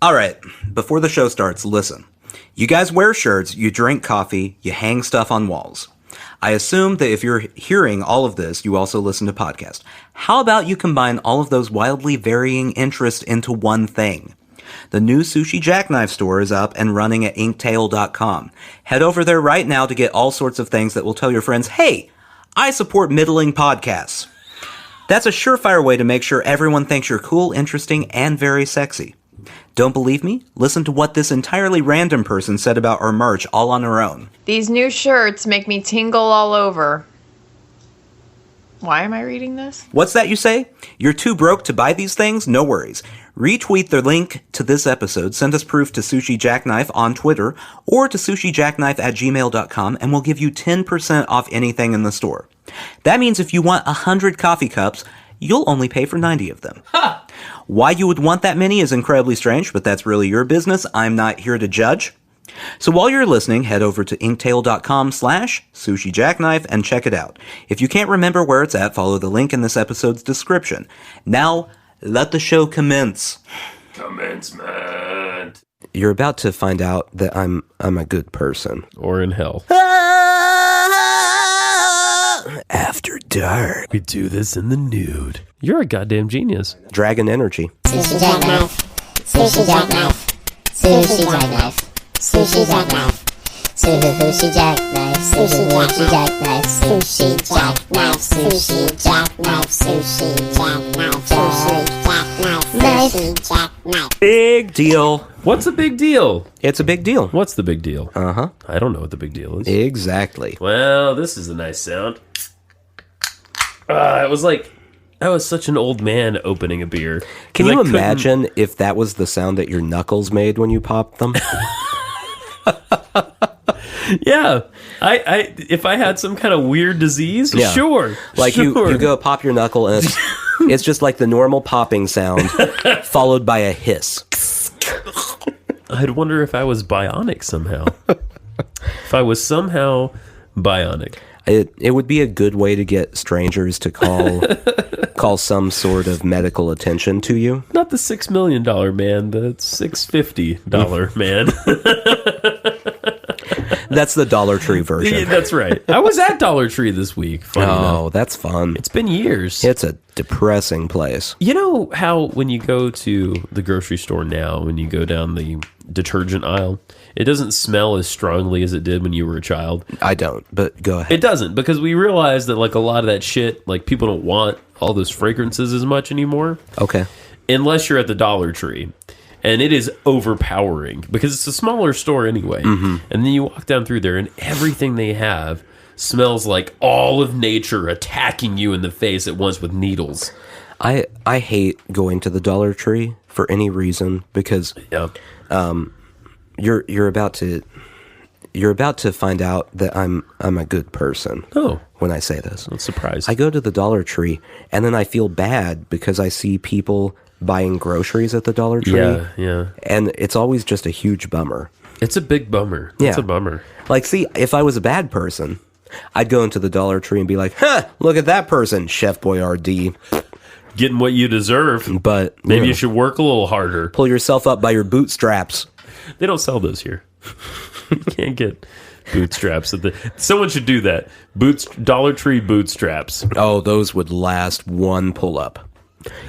All right, before the show starts, listen. You guys wear shirts, you drink coffee, you hang stuff on walls. I assume that if you're hearing all of this, you also listen to podcasts. How about you combine all of those wildly varying interests into one thing? The new Sushi Jackknife store is up and running at inktail.com. Head over there right now to get all sorts of things that will tell your friends, hey, I support middling podcasts. That's a surefire way to make sure everyone thinks you're cool, interesting, and very sexy. Don't believe me? Listen to what this entirely random person said about our merch all on her own. These new shirts make me tingle all over. Why am I reading this? What's that you say? You're too broke to buy these things? No worries. Retweet the link to this episode, send us proof to Sushi Jackknife on Twitter, or to sushijackknife@gmail.com, and we'll give you 10% off anything in the store. That means if you want 100 coffee cups, you'll only pay for 90 of them. Ha! Why you would want that many is incredibly strange, but that's really your business. I'm not here to judge. So while you're listening, head over to inktail.com/sushijackknife and check it out. If you can't remember where it's at, follow the link in this episode's description. Now, let the show commence. Commencement. You're about to find out that I'm a good person. Or in hell. After dark. We do this in the nude. You're a goddamn genius. Dragon energy. Sushi Jackknife. Sushi Jackknife. Sushi Jackknife. Sushi Jackknife. Sushi Jackknife. Sushi Jackknife. Sushi Jackknife. Sushi Jackknife. Sushi Jackknife. Sushi Jackknife. Big deal. What's a big deal? It's a big deal. What's the big deal? Uh-huh. I don't know what the big deal is. Exactly. Well, this is a nice sound. It was like, I was such an old man opening a beer. Can you imagine if that was the sound that your knuckles made when you popped them? Yeah. I if I had some kind of weird disease, Yeah. Sure. Like sure. you go pop your knuckle and it's just like the normal popping sound followed by a hiss. I'd wonder if I was bionic somehow. If I was somehow bionic. It would be a good way to get strangers to call some sort of medical attention to you. Not the $6 million man, the $650 man. That's the Dollar Tree version. Yeah, that's right. I was at Dollar Tree this week. Oh, that's fun. It's been years. It's a depressing place. You know how when you go to the grocery store now, when you go down the detergent aisle, it doesn't smell as strongly as it did when you were a child? I don't, but go ahead. It doesn't, because we realize that like a lot of that shit, like people don't want all those fragrances as much anymore. Okay. Unless you're at the Dollar Tree. And it is overpowering because it's a smaller store anyway. Mm-hmm. And then you walk down through there and everything they have smells like all of nature attacking you in the face at once with needles. I hate going to the Dollar Tree for any reason because you're about to find out that I'm a good person. Oh, when I say this. I'm surprised. I go to the Dollar Tree and then I feel bad because I see people buying groceries at the Dollar Tree. Yeah. And it's always just a huge bummer. It's a big bummer. Yeah. It's a bummer. Like, see, if I was a bad person, I'd go into the Dollar Tree and be like, look at that person, Chef Boyardee. Getting what you deserve. But maybe you should work a little harder. Pull yourself up by your bootstraps. They don't sell those here. You can't get bootstraps at the. Someone should do that. Dollar Tree bootstraps. Oh, those would last one pull-up.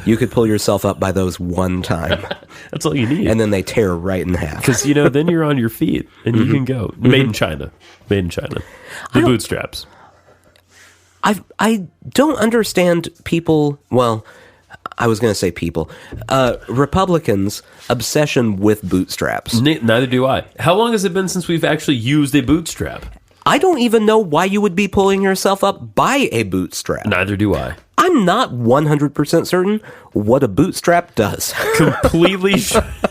You could pull yourself up by those one time. That's all you need. And then they tear right in half. Because, then you're on your feet and you can go. Made in China. Made in China. The bootstraps. I don't understand people, well, I was going to say people, Republicans' obsession with bootstraps. Neither do I. How long has it been since we've actually used a bootstrap? I don't even know why you would be pulling yourself up by a bootstrap. Neither do I. I'm not 100% certain what a bootstrap does. Completely.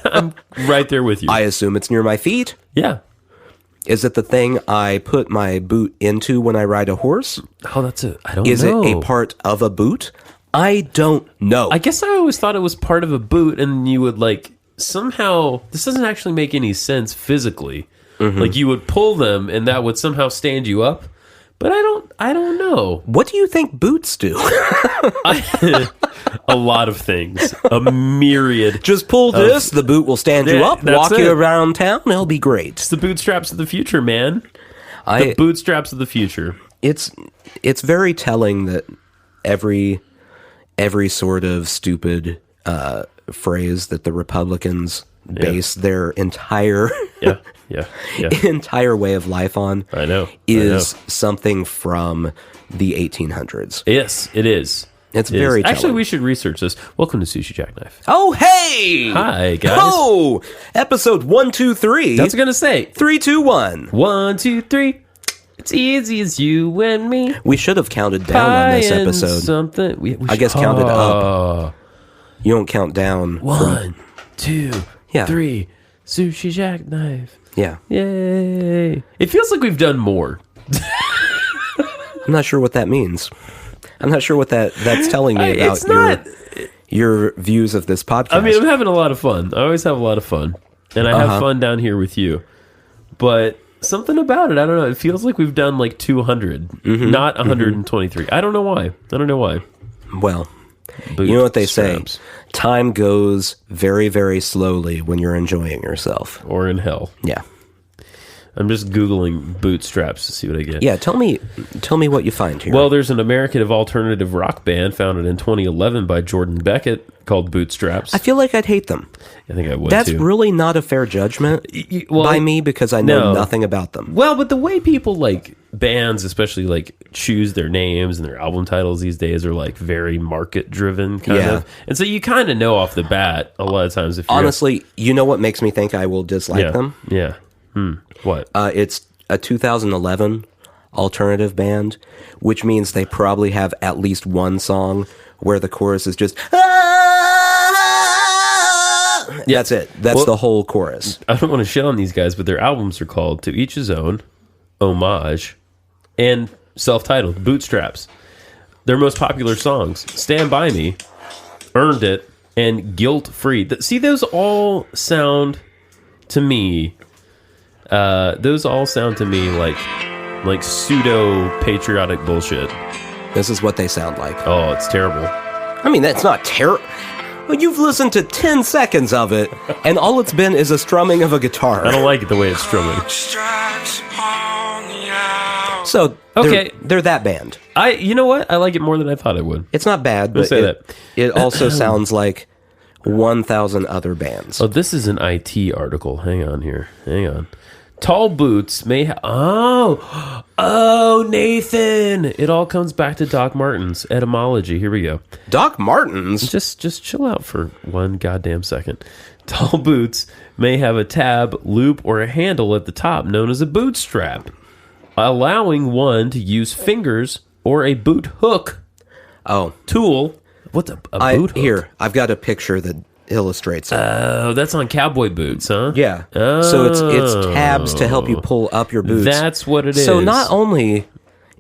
I'm right there with you. I assume it's near my feet. Yeah. Is it the thing I put my boot into when I ride a horse? Oh, that's it. I don't know. Is it a part of a boot? I don't know. I guess I always thought it was part of a boot, and you would somehow. This doesn't actually make any sense physically. Mm-hmm. Like you would pull them, and that would somehow stand you up. But I don't know. What do you think boots do? A lot of things. A myriad. Just pull this, the boot will stand you Yeah, up, that's walk it. you around town, it'll be great. It's the bootstraps of the future, man. The bootstraps of the future. It's very telling that every sort of stupid phrase that the Republicans base their entire entire way of life on is something from the 1800s. Yes, it is. It's very telling. Actually, we should research this. Welcome to Sushi Jackknife. Oh, hey! Hi, guys. Oh! Episode 123. That's what I was going to say. 3, 2, 1. 1, 2, 3. It's easy as you and me. We should have counted down on this episode. Something. We I guess counted up. You don't count down. 1, 2, 3. Sushi Jackknife. Yeah. Yay. It feels like we've done more. I'm not sure what that means. I'm not sure what that's telling me about your views of this podcast. I mean, I'm having a lot of fun. I always have a lot of fun. And I have fun down here with you. But something about it, I don't know. It feels like we've done like 200, not 123. I don't know why. Well, you know what they say. Time goes very, very slowly when you're enjoying yourself. Or in hell. Yeah. I'm just Googling bootstraps to see what I get. Yeah, tell me what you find here. Well, there's an American alternative rock band founded in 2011 by Jordan Beckett called Bootstraps. I feel like I'd hate them. I think I would, That's too. really not a fair judgment by me because I know nothing about them. Well, but the way people, like, bands especially, like, choose their names and their album titles these days are, like, very market-driven, kind of. And so you kind of know off the bat a lot of times. If Honestly, you know what makes me think I will dislike them? Yeah. What? It's a 2011 alternative band, which means they probably have at least one song where the chorus is just That's it. That's the whole chorus. I don't want to shit on these guys, but their albums are called To Each His Own, Homage, and self-titled Bootstraps. Their most popular songs, Stand By Me, Earned It, and Guilt Free. See, those all sound to me like pseudo patriotic bullshit. This is what they sound like. Oh, it's terrible. I mean, that's not terrible. Well, you've listened to 10 seconds of it, and all it's been is a strumming of a guitar. I don't like it the way it's strumming. So, they're that band. You know what? I like it more than I thought I would. It's not bad, but it also sounds like 1,000 other bands. Oh, this is an IT article. Hang on. Tall boots may have... Oh, Nathan! It all comes back to Doc Martens. Etymology. Here we go. Doc Martens? Just chill out for one goddamn second. Tall boots may have a tab, loop, or a handle at the top known as a bootstrap, allowing one to use fingers or a boot hook tool. What's a boot hook? Here, I've got a picture that illustrates it. Oh, that's on cowboy boots, huh? Yeah. Oh. So it's tabs to help you pull up your boots. That's what it is. So not only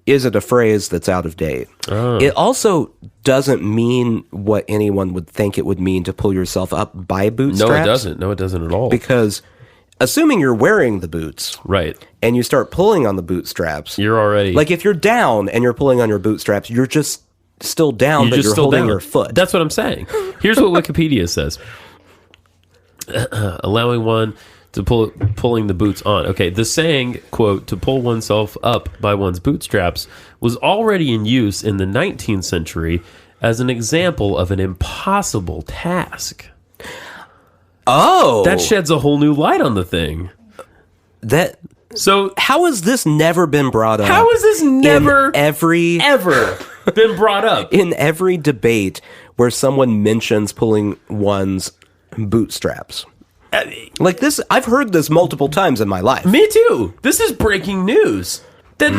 is it a phrase that's out of date, it also doesn't mean what anyone would think it would mean to pull yourself up by bootstraps. No, it doesn't at all. Because assuming you're wearing the boots, right, and you start pulling on the bootstraps, you're already... Like if you're down and you're pulling on your bootstraps, you're just still down, but you're holding your foot. That's what I'm saying. Here's what Wikipedia says. Allowing one to pulling the boots on. Okay, the saying, quote, to pull oneself up by one's bootstraps was already in use in the 19th century as an example of an impossible task. Oh! That sheds a whole new light on the thing. So how has this never been brought up? How has this never ever been brought up? In every debate where someone mentions pulling one's bootstraps. Like this, I've heard this multiple times in my life. Me too. This is breaking news. You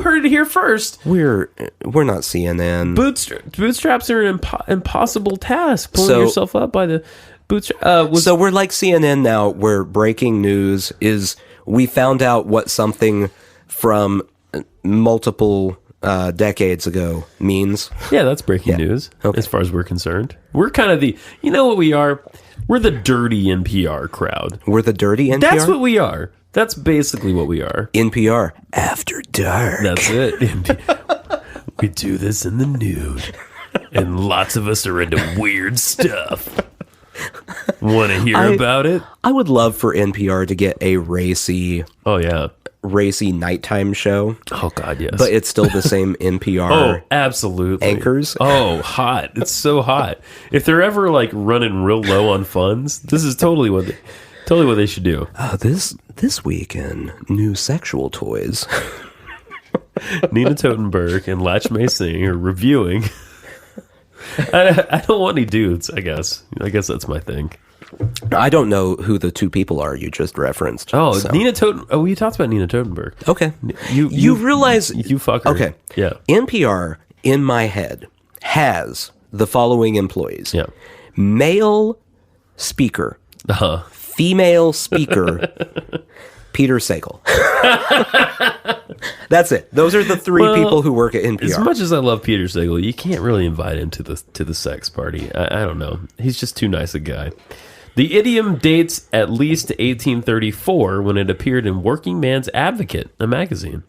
heard it here first. We're not CNN. Bootstraps are an impossible task. Pulling yourself up by the bootstrap. So we're like CNN now, where breaking news is we found out what something from multiple decades ago means. Yeah, that's breaking news as far as we're concerned. We're kind of you know what we are? We're the dirty NPR crowd. We're the dirty NPR? That's what we are. That's basically what we are. NPR After Dark. That's it. We do this in the nude. And lots of us are into weird stuff. Want to hear about it? I would love for NPR to get a racy nighttime show. Oh, God, yes. But it's still the same NPR absolutely. anchors. Oh, hot. It's so hot. If they're ever, like, running real low on funds, this is totally what they should do. This week in new sexual toys. Nina Totenberg and Latch May Sing are reviewing. I don't want any dudes, I guess. I guess that's my thing. I don't know who the two people are you just referenced. Oh, so. Nina Totenberg. Oh, you talked about Nina Totenberg. Okay. You realize... You fuck her. Okay. Yeah. NPR, in my head, has the following employees. Yeah. Male speaker. Uh-huh. Female speaker. Peter Sagal. That's it. Those are the three people who work at NPR. As much as I love Peter Sagal, you can't really invite him to the sex party. I don't know. He's just too nice a guy. The idiom dates at least to 1834 when it appeared in Working Man's Advocate, a magazine.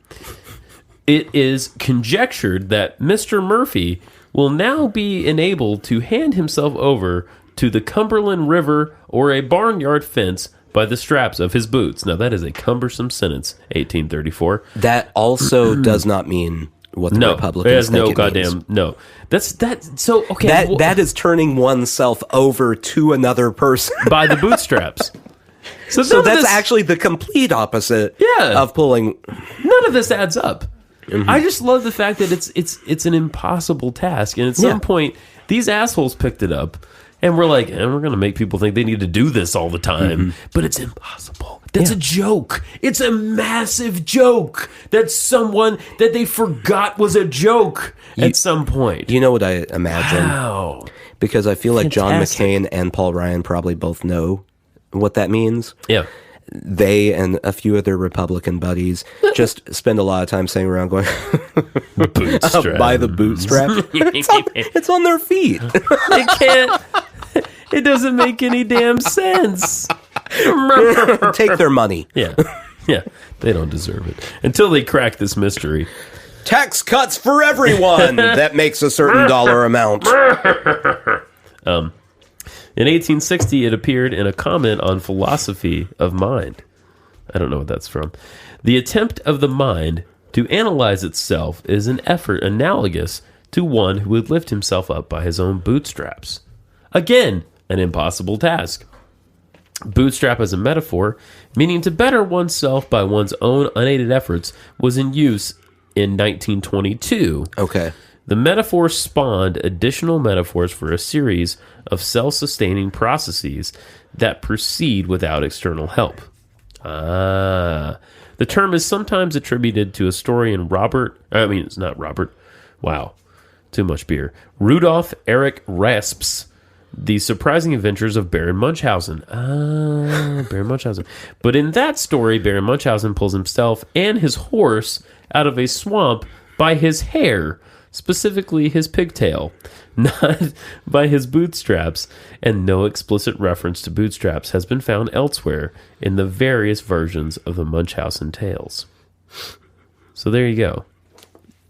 It is conjectured that Mr. Murphy will now be enabled to hand himself over to the Cumberland River or a barnyard fence by the straps of his boots. Now, that is a cumbersome sentence, 1834. That also does not mean what the Republicans think it means. No. So, okay. That is turning oneself over to another person. By the bootstraps. So that's actually the complete opposite of pulling. None of this adds up. Mm-hmm. I just love the fact that it's an impossible task. And at some point, these assholes picked it up. And we're like, we're going to make people think they need to do this all the time. Mm-hmm. But it's impossible. That's a joke. It's a massive joke. That's someone that they forgot was a joke at some point. You know what I imagine? Wow. Because I feel like John McCain and Paul Ryan probably both know what that means. Yeah. They and a few of their Republican buddies just spend a lot of time sitting around going, by the bootstrap. It's on their feet. It can't. It doesn't make any damn sense. Take their money. Yeah. They don't deserve it. Until they crack this mystery. Tax cuts for everyone. That makes a certain dollar amount. In 1860, it appeared in a comment on philosophy of mind. I don't know what that's from. The attempt of the mind to analyze itself is an effort analogous to one who would lift himself up by his own bootstraps. Again, an impossible task. Bootstrap as a metaphor, meaning to better oneself by one's own unaided efforts, was in use in 1922. Okay. The metaphor spawned additional metaphors for a series of self-sustaining processes that proceed without external help. The term is sometimes attributed to a story in Rudolf Erich Rasp's The Surprising Adventures of Baron Munchausen. Baron Munchausen. But in that story, Baron Munchausen pulls himself and his horse out of a swamp by his hair, specifically his pigtail, not by his bootstraps, and no explicit reference to bootstraps has been found elsewhere in the various versions of the Munchausen tales. So there you go.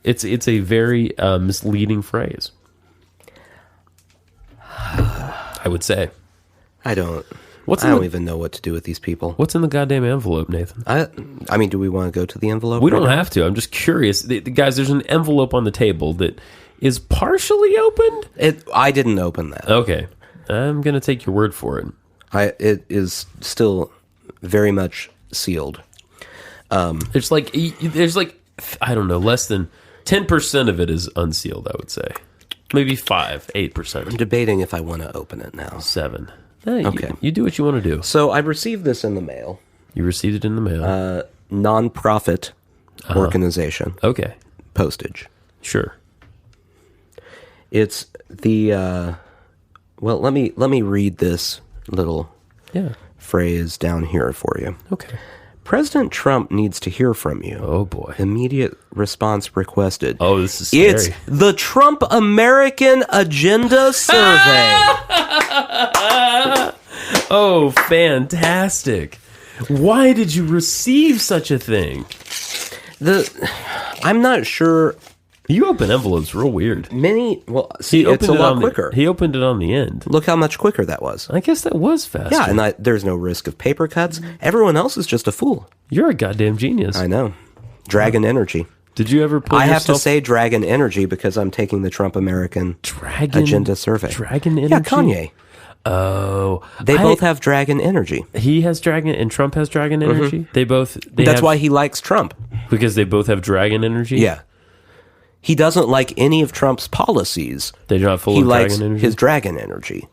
It's a very misleading phrase, I would say. I don't even know what to do with these people. What's in the goddamn envelope, Nathan? I mean, do we want to go to the envelope? We don't have to. I'm just curious. Guys, there's an envelope on the table that is partially opened. I didn't open that. Okay. I'm going to take your word for it. It is still very much sealed. There's like, I don't know, less than 10% of it is unsealed, I would say. Maybe 8%. I'm debating if I want to open it now. 7. Okay. You do what you want to do. So I received this in the mail. You received it in the mail. Non-profit organization. Okay. Postage. Sure. It's the well, let me read this little phrase down here for you. Okay. President Trump needs to hear from you. Oh boy. Immediate response requested. Oh, this is scary. It's the Trump American Agenda Survey. Oh, fantastic. Why did you receive such a thing? I'm not sure. You open envelopes real weird. See, it's a lot quicker. He opened it on the end. Look how much quicker that was. I guess that was faster. Yeah, and there's no risk of paper cuts. Everyone else is just a fool. You're a goddamn genius. I know. Dragon energy. Did you ever pull I have to say Dragon Energy because I'm taking the Trump American Agenda survey. Dragon Energy? Yeah, Kanye. Oh. They both have Dragon Energy. He has Dragon, and Trump has Dragon Energy? That's why he likes Trump. Because they both have Dragon Energy? Yeah. He doesn't like any of Trump's policies. They're not full of Dragon Energy? He likes his Dragon Energy.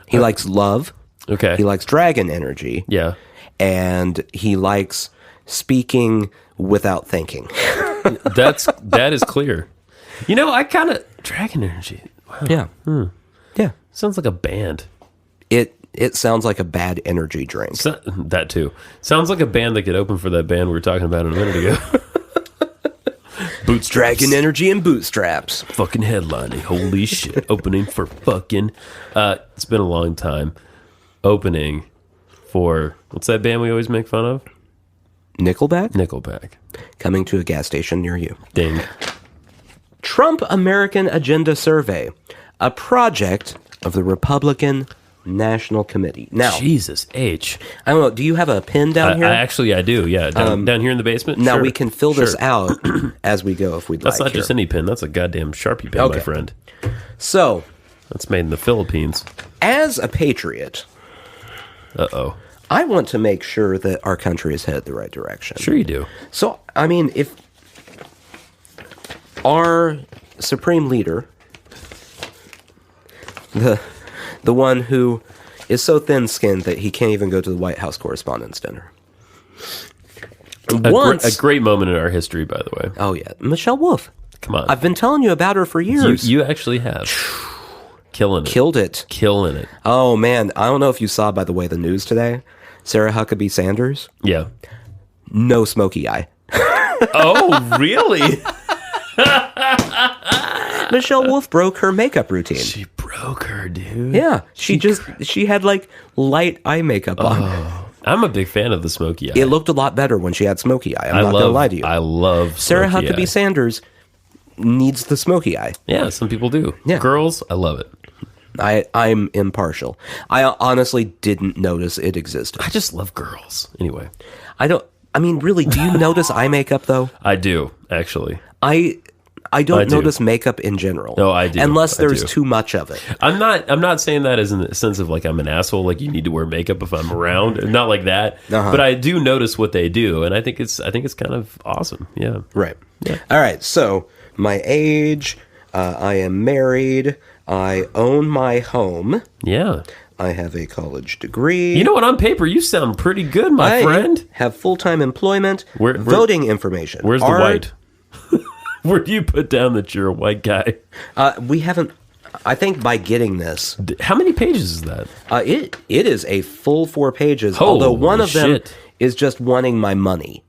He likes love. Okay. He likes Dragon Energy. Yeah. And he likes speaking without thinking. That is clear. I kind of Dragon Energy. Wow. Yeah. Yeah. Sounds like a band. It sounds like a bad energy drink. That too. Sounds like a band that could open for that band we were talking about a minute ago. Bootstraps. Dragon Energy and Bootstraps. Fucking headlining. Holy shit. Opening for fucking it's been a long time. Opening for what's that band we always make fun of? Nickelback. Coming to a gas station near you. Ding. Trump American Agenda Survey, a project of the Republican National Committee. Now, Jesus H. I don't know. Do you have a pen down here? I do. Yeah, down here in the basement. Now Sure. we can fill this out as we go if we'd That's like. not just any pen. That's a goddamn Sharpie pen, my friend. So, that's made in the Philippines. As a patriot, I want to make sure that our country is headed the right direction. Sure you do. So, I mean, if our supreme leader, the one who is so thin-skinned that he can't even go to the White House Correspondents' Dinner. A great moment in our history, by the way. Oh, yeah. Michelle Wolf. Come on. I've been telling you about her for years. You actually have. Killing it. Killing it. Oh, man. I don't know if you saw, by the way, the news today. Sarah Huckabee Sanders. Yeah. No smoky eye. Oh, really? Michelle Wolf broke her makeup routine. She broke her, dude. Yeah. She had like light eye makeup on. I'm a big fan of the smoky eye. It looked a lot better when she had smoky eye. I'm not going to lie to you. I love Sarah smoky Huckabee eye. Sanders needs the smoky eye. Yeah, some people do. Yeah. Girls, I love it. I'm impartial. I honestly didn't notice it existed. I just love girls. Anyway. Really, do you notice eye makeup, though? I do, actually. I don't notice makeup in general. No, I do. Unless there's too much of it. I'm not saying that as in the sense of like I'm an asshole, like you need to wear makeup if I'm around. Not like that. Uh-huh. But I do notice what they do, and I think it's kind of awesome. Yeah. Right. Yeah. All right. So my age, I am married, I own my home. Yeah. I have a college degree. You know what? On paper, you sound pretty good, my friend. Have full-time employment. Where- voting information. Where's the white? Where do you put down that you're a white guy? We haven't. I think by getting this, How many pages is that? it is a full 4 pages. Holy although one of them shit. is just wanting my money.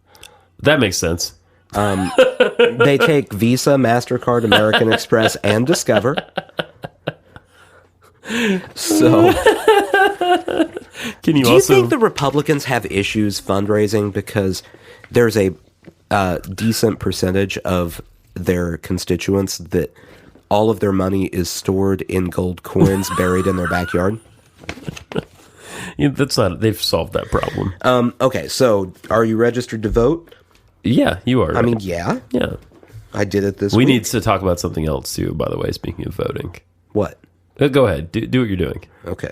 That makes sense. They take Visa, MasterCard, American Express, and Discover. So, Can you do you also think the Republicans have issues fundraising because there's a decent percentage of their constituents that all of their money is stored in gold coins buried in their backyard? That's not. They've solved that problem. Okay, so are you registered to vote? Yeah, you are. I mean, yeah, yeah. I did it this We week. need to talk about something else too. By the way, speaking of voting, What? Go ahead. Do what you're doing. Okay.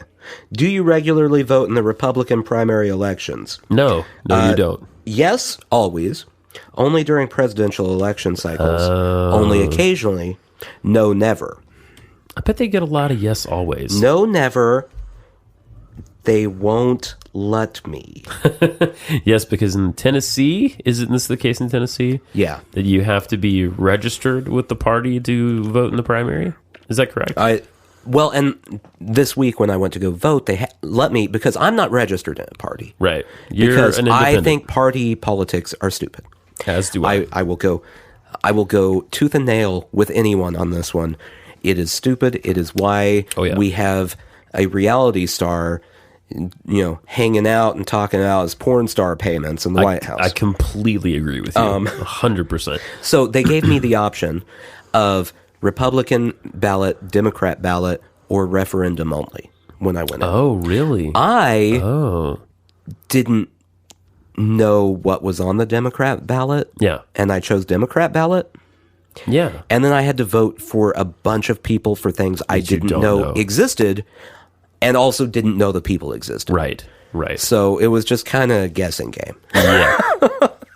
Do you regularly vote in the Republican primary elections? No, you don't. Yes, always. Only during presidential election cycles. Only occasionally. No, never. I bet they get a lot of yes always. No, never. They won't let me. Yes, because in Tennessee, isn't this the case in Tennessee? Yeah. That you have to be registered with the party to vote in the primary? Is that correct? Well, and this week when I went to go vote, they let me because I'm not registered in a party. Right. You're Because an I independent. think party politics are stupid. As do I. I will go tooth and nail with anyone on this one. It is stupid. It is why Oh, yeah. we have a reality star hanging out and talking about his porn star payments in the White House. I completely agree with you. 100%. So they gave me the option of Republican ballot, Democrat ballot, or referendum only when I went in. Oh, really? I didn't know what was on the Democrat ballot. Yeah. And I chose Democrat ballot. Yeah. And then I had to vote for a bunch of people for things I didn't know existed, and also didn't know the people existed. Right. So it was just kind of a guessing game. Yeah.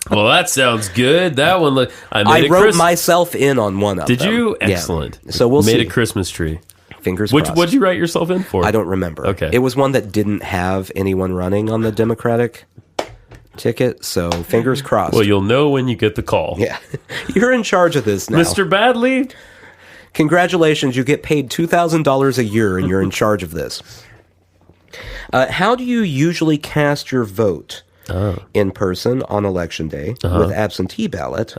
Well, that sounds good. That one, I wrote myself in on one of them. Did you? Excellent. Yeah. So we'll see. Made a Christmas tree. Fingers crossed. What'd you write yourself in for? I don't remember. Okay. It was one that didn't have anyone running on the Democratic ticket, so fingers crossed. Well, you'll know when you get the call. Yeah. You're in charge of this now. Mr. Badley? Congratulations, you get paid $2,000 a year and you're in charge of this. How do you usually cast your vote? In person on election day with absentee ballot.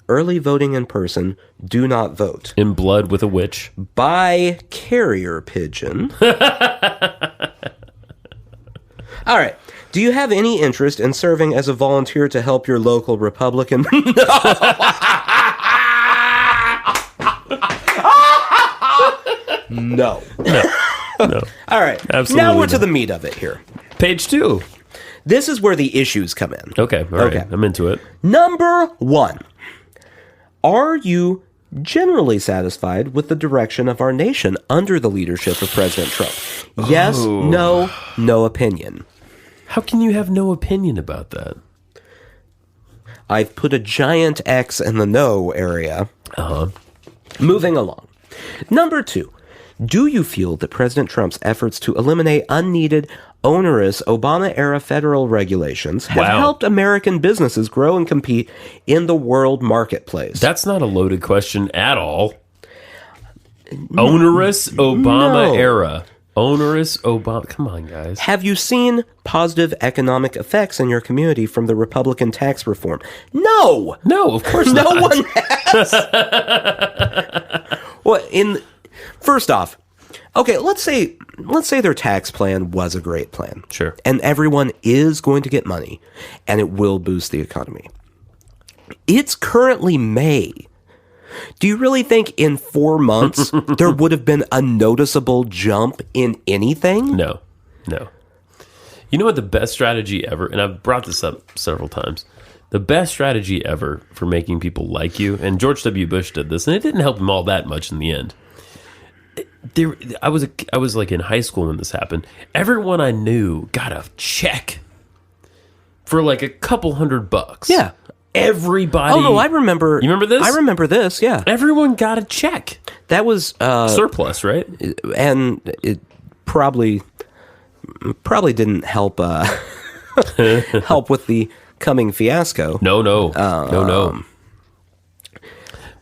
Early voting in person, do not vote. In blood with a witch. By carrier pigeon. All right. Do you have any interest in serving as a volunteer to help your local Republican? No. No. All right. Absolutely now we're not. to the meat of it here. Page 2. This is where the issues come in. Okay. All right. I'm into it. Number 1. Are you generally satisfied with the direction of our nation under the leadership of President Trump? Yes, no, no opinion. How can you have no opinion about that? I've put a giant X in the no area. Moving along. Number 2. Do you feel that President Trump's efforts to eliminate unneeded, onerous Obama-era federal regulations have helped American businesses grow and compete in the world marketplace? That's not a loaded question at all. Onerous Obama era. Onerous Obama. Come on, guys. Have you seen positive economic effects in your community from the Republican tax reform? No! No, of course No not. one has. Well, first off, okay, let's say their tax plan was a great plan. Sure. And everyone is going to get money, and it will boost the economy. It's currently May. Do you really think in 4 months there would have been a noticeable jump in anything? No. You know what the best strategy ever, and I've brought this up several times, the best strategy ever for making people like you, and George W. Bush did this, and it didn't help him all that much in the end. I was like in high school when this happened. Everyone I knew got a check for like a couple $100. Yeah. Everybody. Oh, no, I remember. You remember this? I remember this, yeah. Everyone got a check. That was... surplus, right? And it probably didn't help help with the coming fiasco. No.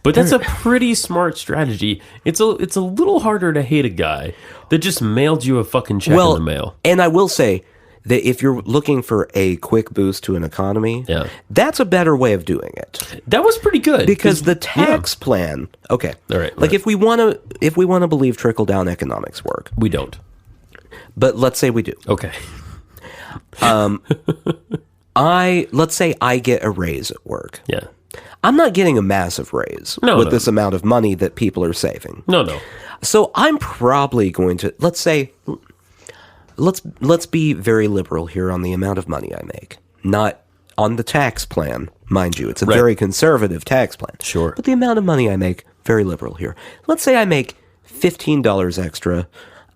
But that's a pretty smart strategy. It's a little harder to hate a guy that just mailed you a fucking check in the mail. And I will say that if you're looking for a quick boost to an economy, that's a better way of doing it. That was pretty good because the tax plan. Okay, all right. Like if we want to believe trickle down economics work, we don't. But let's say we do. Okay. Let's say I get a raise at work. Yeah. I'm not getting a massive raise with this amount of money that people are saving. No. So I'm probably going to, let's be very liberal here on the amount of money I make. Not on the tax plan, mind you. It's a very conservative tax plan. Sure. But the amount of money I make, very liberal here. Let's say I make $15 extra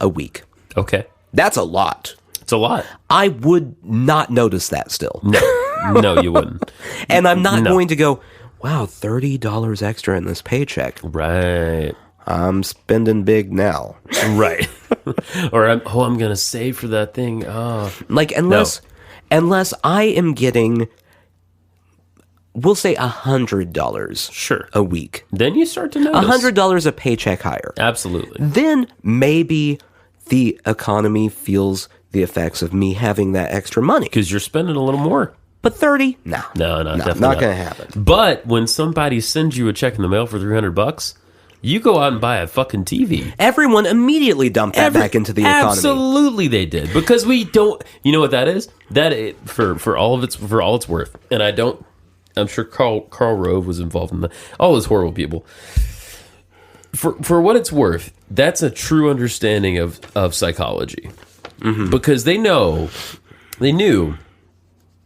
a week. Okay. That's a lot. It's a lot. I would not notice that still. No, you wouldn't. And I'm not going to go, wow, $30 extra in this paycheck. Right. I'm spending big now. Right. Or I'm going to save for that thing. Oh. Like, unless I am getting, we'll say $100 a week. Then you start to notice. $100 a paycheck higher. Absolutely. Then maybe the economy feels the effects of me having that extra money. Because you're spending a little more. But 30? No, definitely not going to happen. But when somebody sends you a check in the mail for $300, You go out and buy a fucking TV. Everyone immediately dumped that back into the economy. Absolutely, they did, because we don't. You know what that is? For all it's worth. And I'm sure Karl Rove was involved in all those horrible people. For what it's worth, that's a true understanding of psychology, because they knew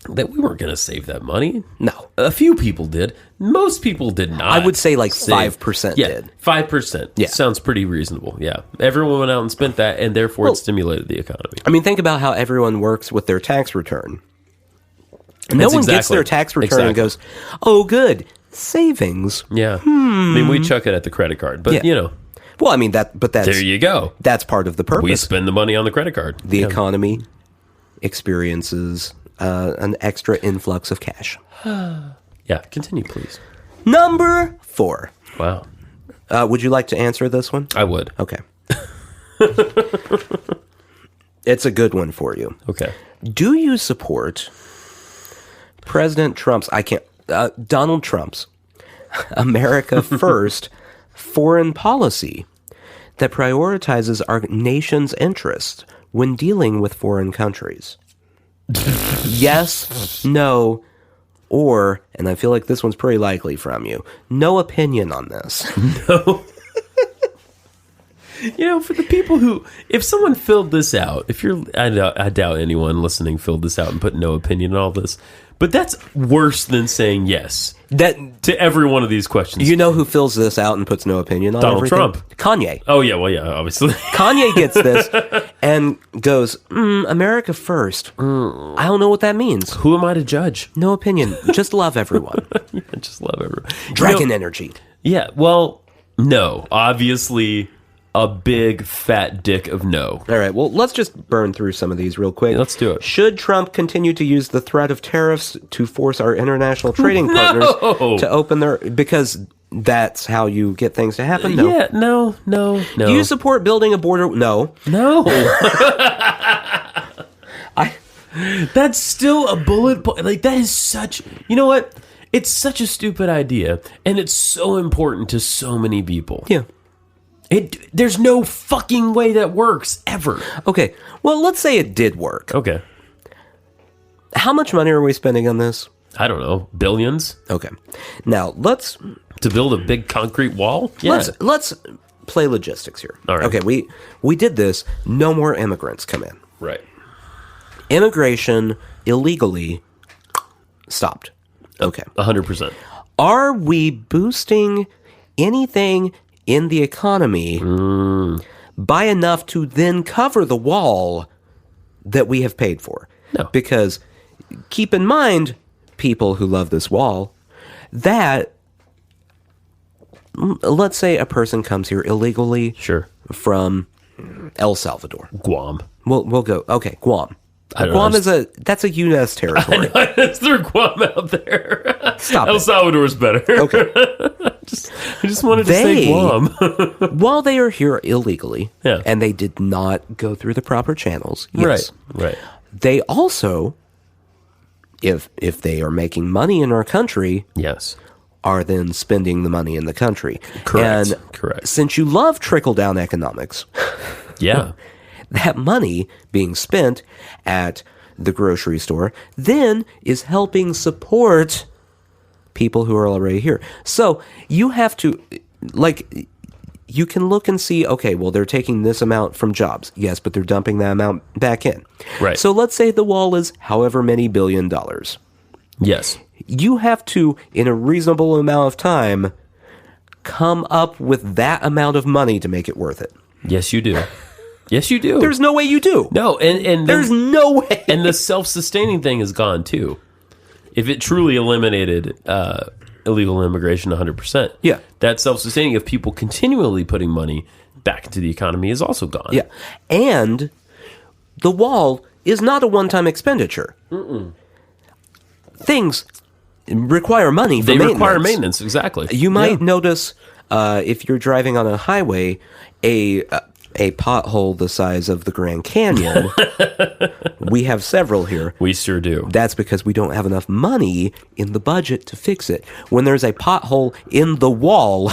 that we weren't going to save that money. No. A few people did. Most people did not. I would say like 5% did. 5%. Yeah. Sounds pretty reasonable. Yeah. Everyone went out and spent that, and therefore it stimulated the economy. I mean, think about how everyone works with their tax return. No one gets their tax return and goes, oh, good, savings. Yeah. I mean, we chuck it at the credit card, but Well, I mean, that's... there you go. That's part of the purpose. We spend the money on the credit card. The economy experiences an extra influx of cash. Yeah, continue, please. Number 4. Wow. Would you like to answer this one? I would. Okay. It's a good one for you. Okay. Do you support President Trump's, Donald Trump's America First foreign policy that prioritizes our nation's interests when dealing with foreign countries? Yes, no, or, and I feel like this one's pretty likely from you, no opinion on this. No. For the people who, if someone filled this out, I doubt anyone listening filled this out and put no opinion on all this, but that's worse than saying yes to every one of these questions. You know who fills this out and puts no opinion on Donald everything? Trump. Kanye. Oh, yeah, well, yeah, obviously. Kanye gets this and goes, America first. I don't know what that means. Who am I to judge? No opinion. Just love everyone. Yeah, just love everyone. Dragon energy. Yeah, well, no. Obviously, a big fat dick of no. All right, well, let's just burn through some of these real quick. Let's do it. Should Trump continue to use the threat of tariffs to force our international trading partners to open their... Because that's how you get things to happen? No. Yeah, no. Do you support building a border? No. No. That's still a bullet point. Like, that is such... You know what? It's such a stupid idea, and it's so important to so many people. Yeah. There's no fucking way that works, ever. Okay, well, let's say it did work. Okay. How much money are we spending on this? I don't know. Billions? Okay. Now, let's... To build a big concrete wall? Yeah. Let's play logistics here. All right. Okay, we did this. No more immigrants come in. Right. Immigration illegally stopped. Okay. 100%. Are we boosting anything in the economy by enough to then cover the wall that we have paid for? No. Because keep in mind, people who love this wall, that let's say a person comes here illegally from El Salvador. Guam. We'll go, okay, Guam. Guam that's a U.S. territory. I know, throw Guam out there. Stop El it. Salvador's better. Okay. I just wanted to say Guam. While they are here illegally, Yeah. and they did not go through the proper channels, yes, Right. they also, if they are making money in our country, Yes. are then spending the money in the country. Correct. And Correct. since you love trickle-down economics, Yeah. that money being spent at the grocery store then is helping support people who are already here. So you have to, like, you can look and see, okay, well, they're taking this amount from jobs. Yes, but they're dumping that amount back in. Right. So let's say the wall is however many $1 billion. Yes. You have to, in a reasonable amount of time, come up with that amount of money to make it worth it. Yes, you do. Yes, you do. There's no way you do. No, and There's no way. And the self-sustaining thing is gone too. If it truly eliminated illegal immigration 100%, Yeah. that self-sustaining of people continually putting money back into the economy is also gone. Yeah. And the wall is not a one-time expenditure. Things require money for They maintenance. require maintenance, exactly. You might notice, if you're driving on a highway, a pothole the size of the Grand Canyon. We have several here. We sure do. That's because we don't have enough money in the budget to fix it. When there's a pothole in the wall,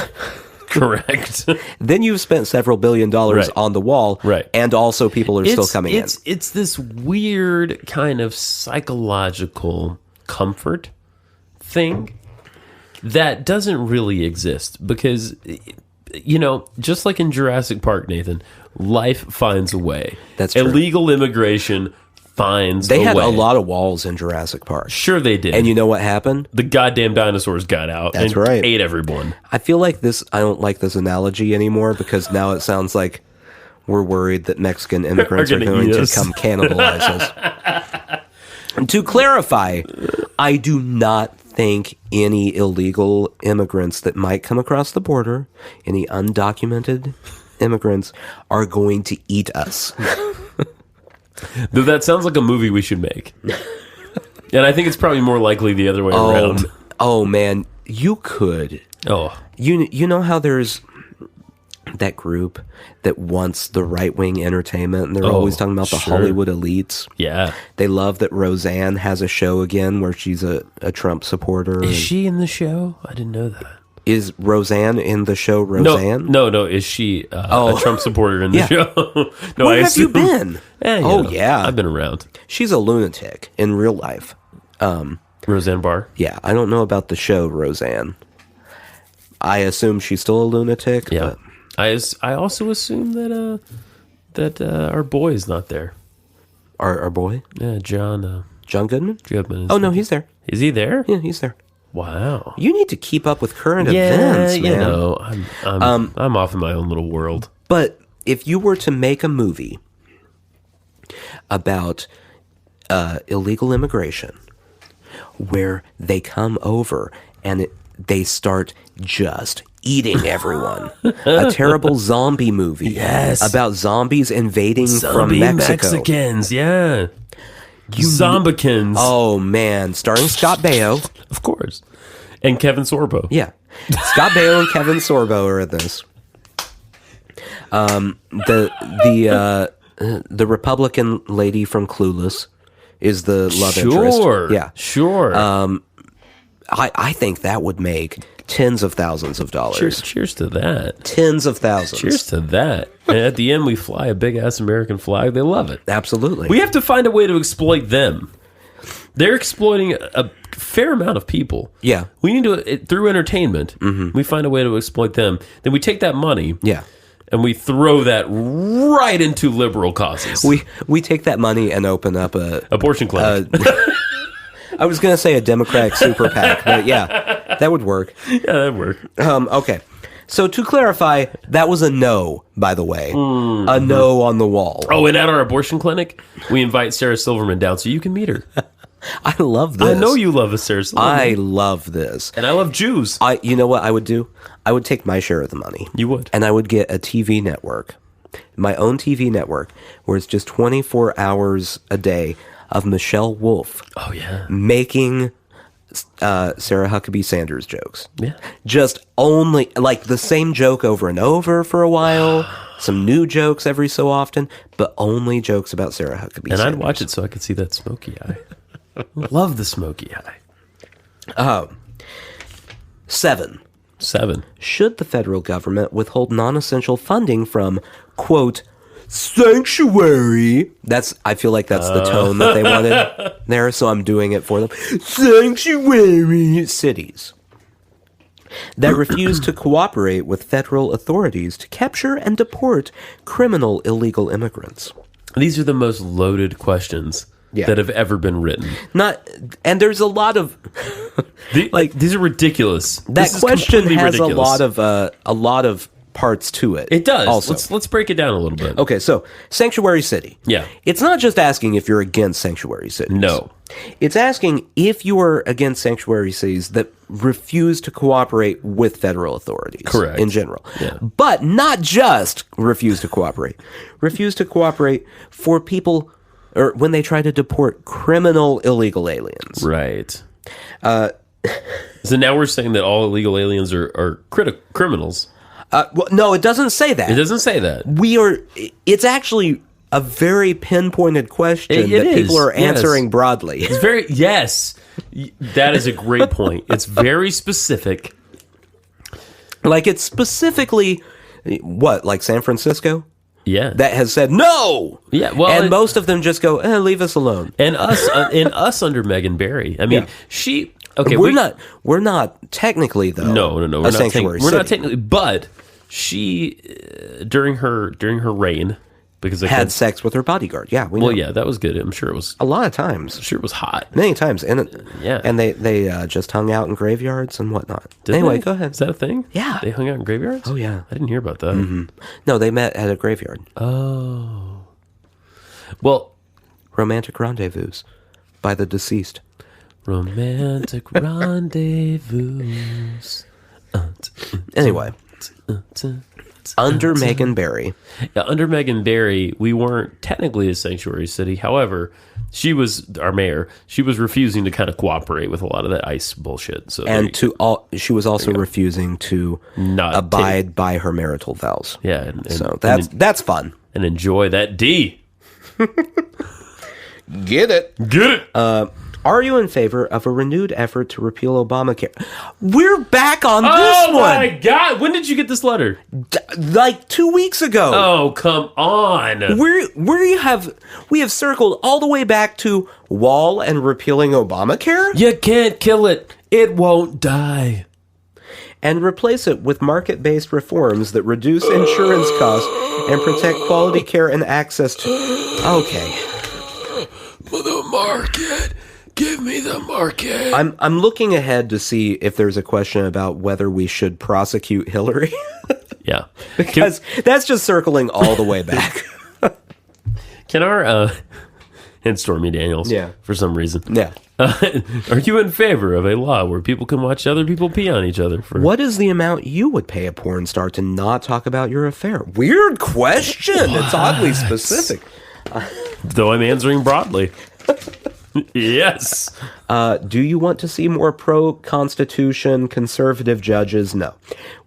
Correct. Then you've spent several $1 billion Right. on the wall, Right. and also people are still coming in. It's this weird kind of psychological comfort thing that doesn't really exist because, just like in Jurassic Park, Nathan, life finds a way. That's true. Illegal immigration finds They a had way. a lot of walls in Jurassic Park. Sure they did. And you know what happened? the goddamn dinosaurs got out That's and right. ate everyone. I feel like I don't like this analogy anymore because now it sounds like we're worried that Mexican immigrants are gonna going eat to us. come cannibalize us. And to clarify, I do not think any illegal immigrants that might come across the border, any undocumented immigrants, are going to eat us. Though that sounds like a movie we should make. And I think it's probably more likely the other way around. Oh man, you could. Oh, You know how there's that group that wants the right-wing entertainment, and they're always talking about the sure. Hollywood elites. yeah. They love that Roseanne has a show again where she's a Trump supporter. Is she in the show? I didn't know that. Is Roseanne in the show Roseanne? No. Is she a Trump supporter in the Yeah. show? No, Where have you been? Yeah. I've been around. She's a lunatic in real life. Roseanne Barr. Yeah, I don't know about the show Roseanne. I assume she's still a lunatic. Yeah. But I also assume that our boy is not there. our boy, Yeah, John Goodman? Goodman. Oh, no, he's there. Is he there? Yeah, he's there. Wow. You need to keep up with current Yeah, events, man. I'm off in my own little world. But if you were to make a movie about illegal immigration, where they come over and they start just eating everyone, a terrible zombie movie, Yes. about zombies invading from Zombie Mexico. Mexicans, yeah. Zombicans. Oh man, starring Scott Baio. Of course. And Kevin Sorbo. Yeah, Scott Baio and Kevin Sorbo are in this. The Republican lady from Clueless is the love interest. Yeah, Sure. I think that would make tens of thousands of dollars. Cheers to that. Tens of thousands. Cheers to that. And at the end, we fly a big ass American flag. They love it. Absolutely. We have to find a way to exploit them. They're exploiting a fair amount of people. Yeah. We need to, through entertainment, we find a way to exploit them. Then we take that money Yeah. and we throw that right into liberal causes. We take that money and open up a Abortion clinic. I was going to say a Democratic super PAC, but yeah, that would work. Yeah, that'd work. Okay. So to clarify, that was a no, by the way. A no on the wall. Oh, and at our abortion clinic, we invite Sarah Silverman down so you can meet her. I love this. I know you love us, Sarah Silverman. I love this. And I love Jews. You know what I would do? I would take my share of the money. You would. And I would get a TV network, my own TV network, where it's just 24 hours a day of Michelle Wolf Oh, yeah. making Sarah Huckabee Sanders jokes. Yeah. Just only, like, the same joke over and over for a while, some new jokes every so often, but only jokes about Sarah Huckabee And Sanders. I'd watch it so I could see that smoky eye. Love the smoky eye. 7. 7. Should the federal government withhold non-essential funding from, quote, sanctuary? I feel like that's the tone that they wanted there, so I'm doing it for them. Sanctuary cities that refuse to cooperate with federal authorities to capture and deport criminal illegal immigrants. These are the most loaded questions that have ever been written. And there's a lot of These are ridiculous. that This is question completely has ridiculous. a lot of parts to it. It does. Also. Let's break it down a little bit. Okay, so sanctuary city. Yeah. It's not just asking if you're against sanctuary cities. No. It's asking if you are against sanctuary cities that refuse to cooperate with federal authorities. Correct. In general. Yeah. But not just refuse to cooperate. Refuse to cooperate for people, or when they try to deport criminal illegal aliens. Right. So now we're saying that all illegal aliens are criminals. Well, no, it doesn't say that. It doesn't say that. It's actually a very pinpointed question It that is, people are yes. answering broadly. It's very, yes. That is a great point. It's very specific. Like, it's specifically, what, like San Francisco? Yeah. That has said no. Yeah, well, and most of them just go, leave us alone. And us under Megan Barry. I mean, she. Okay, we're not technically though. No. We're sanctuary. We're not technically, but she during her reign, because they had sex with her bodyguard. Yeah, we know. Well, yeah, that was good. I'm sure it was a lot of times. I'm sure it was hot. Many times, and yeah, and they just hung out in graveyards and whatnot. Anyway, go ahead. Is that a thing? Yeah, they hung out in graveyards. Oh yeah, I didn't hear about that. Mm-hmm. No, they met at a graveyard. Oh, well, romantic rendezvous by the deceased. Romantic rendezvous. Anyway, under Megan Barry. Yeah, under Megan Barry, we weren't technically a sanctuary city. However, she was our mayor. She was refusing to kind of cooperate with a lot of that ICE bullshit. So she was also refusing to not abide by her marital vows. Yeah, so that's fun. And enjoy that D. Get it. Are you in favor of a renewed effort to repeal Obamacare? We're back on this one. Oh my God! When did you get this letter? Like 2 weeks ago. Oh, come on! We have circled all the way back to wall and repealing Obamacare. You can't kill it; it won't die. And replace it with market-based reforms that reduce insurance costs and protect quality care and access to. Okay. The market. Give me the market. I'm looking ahead to see if there's a question about whether we should prosecute Hillary. Yeah. Because that's just circling all the way back. Can our and Stormy Daniels, for some reason. Yeah. Are you in favor of a law where people can watch other people pee on each other? What is the amount you would pay a porn star to not talk about your affair? Weird question. What? It's oddly specific. Though I'm answering broadly. Yes. Do you want to see more pro-Constitution conservative judges? No.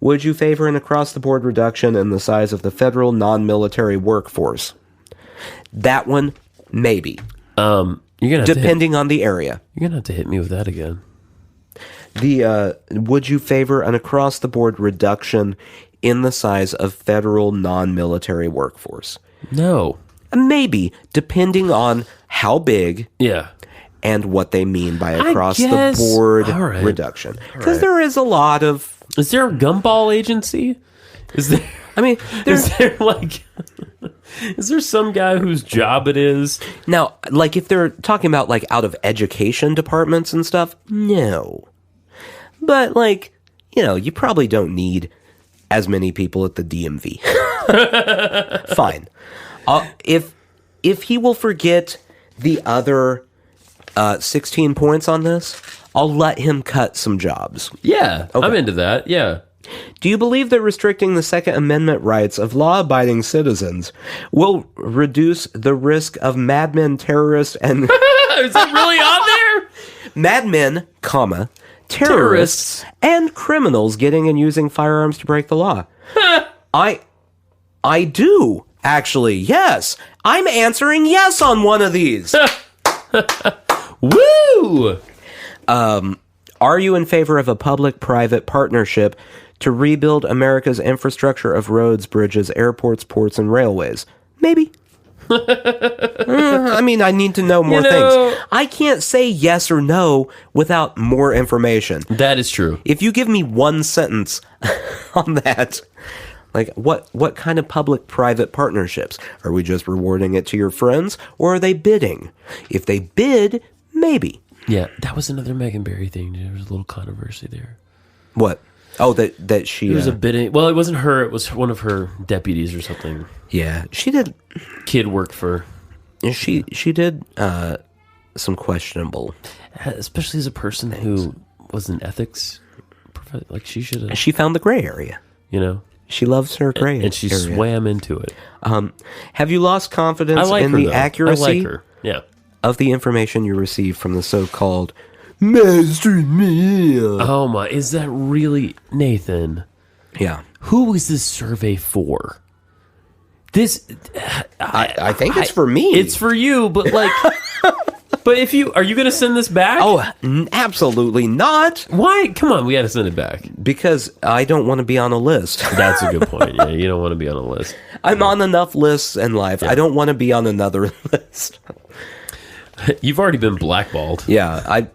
Would you favor an across-the-board reduction in the size of the federal non-military workforce? That one, maybe. You're gonna depending on the area. You're gonna have to hit me with that again. Would you favor an across-the-board reduction in the size of federal non-military workforce? No. Maybe, depending on how big. Yeah. And what they mean by across-the-board reduction. Because there is a lot of... Is there a gumball agency? Is there... I mean, is there like... Is there some guy whose job it is? Now, like if they're talking about like out of education departments and stuff, no. But like, you probably don't need as many people at the DMV. Fine. If he will forget the other 16 points on this, I'll let him cut some jobs. Yeah, okay. I'm into that, yeah. Do you believe that restricting the Second Amendment rights of law-abiding citizens will reduce the risk of madmen, terrorists, and... Is that really on there? Madmen, terrorists, and criminals getting and using firearms to break the law? I do, actually, yes. I'm answering yes on one of these. Woo! Are you in favor of a public-private partnership to rebuild America's infrastructure of roads, bridges, airports, ports, and railways? Maybe. I mean, I need to know more things. I can't say yes or no without more information. That is true. If you give me one sentence on that, like what kind of public-private partnerships? Are we just rewarding it to your friends, or are they bidding? If they bid, maybe. Yeah, that was another Megan Barry thing. There was a little controversy there. What? Oh, that she... It was a bidding... Well, it wasn't her. It was one of her deputies or something. Yeah, she did... Kid work for... She did some questionable... Especially as a person who was in ethics. Like, she should have... She found the gray area. She loves her gray area. And she swam into it. Have you lost confidence in the accuracy... I like her, yeah. ...of the information you receive from the so-called... mainstream media? Oh my, is that really... Nathan? Yeah. Who is this survey for? This... I think it's for me. It's for you, but like... But are you going to send this back? Oh, absolutely not. Why? Come on, we got to send it back. Because I don't want to be on a list. That's a good point. Yeah, you don't want to be on a list. I'm on enough lists in life. I don't want to be on another list. You've already been blackballed. Yeah,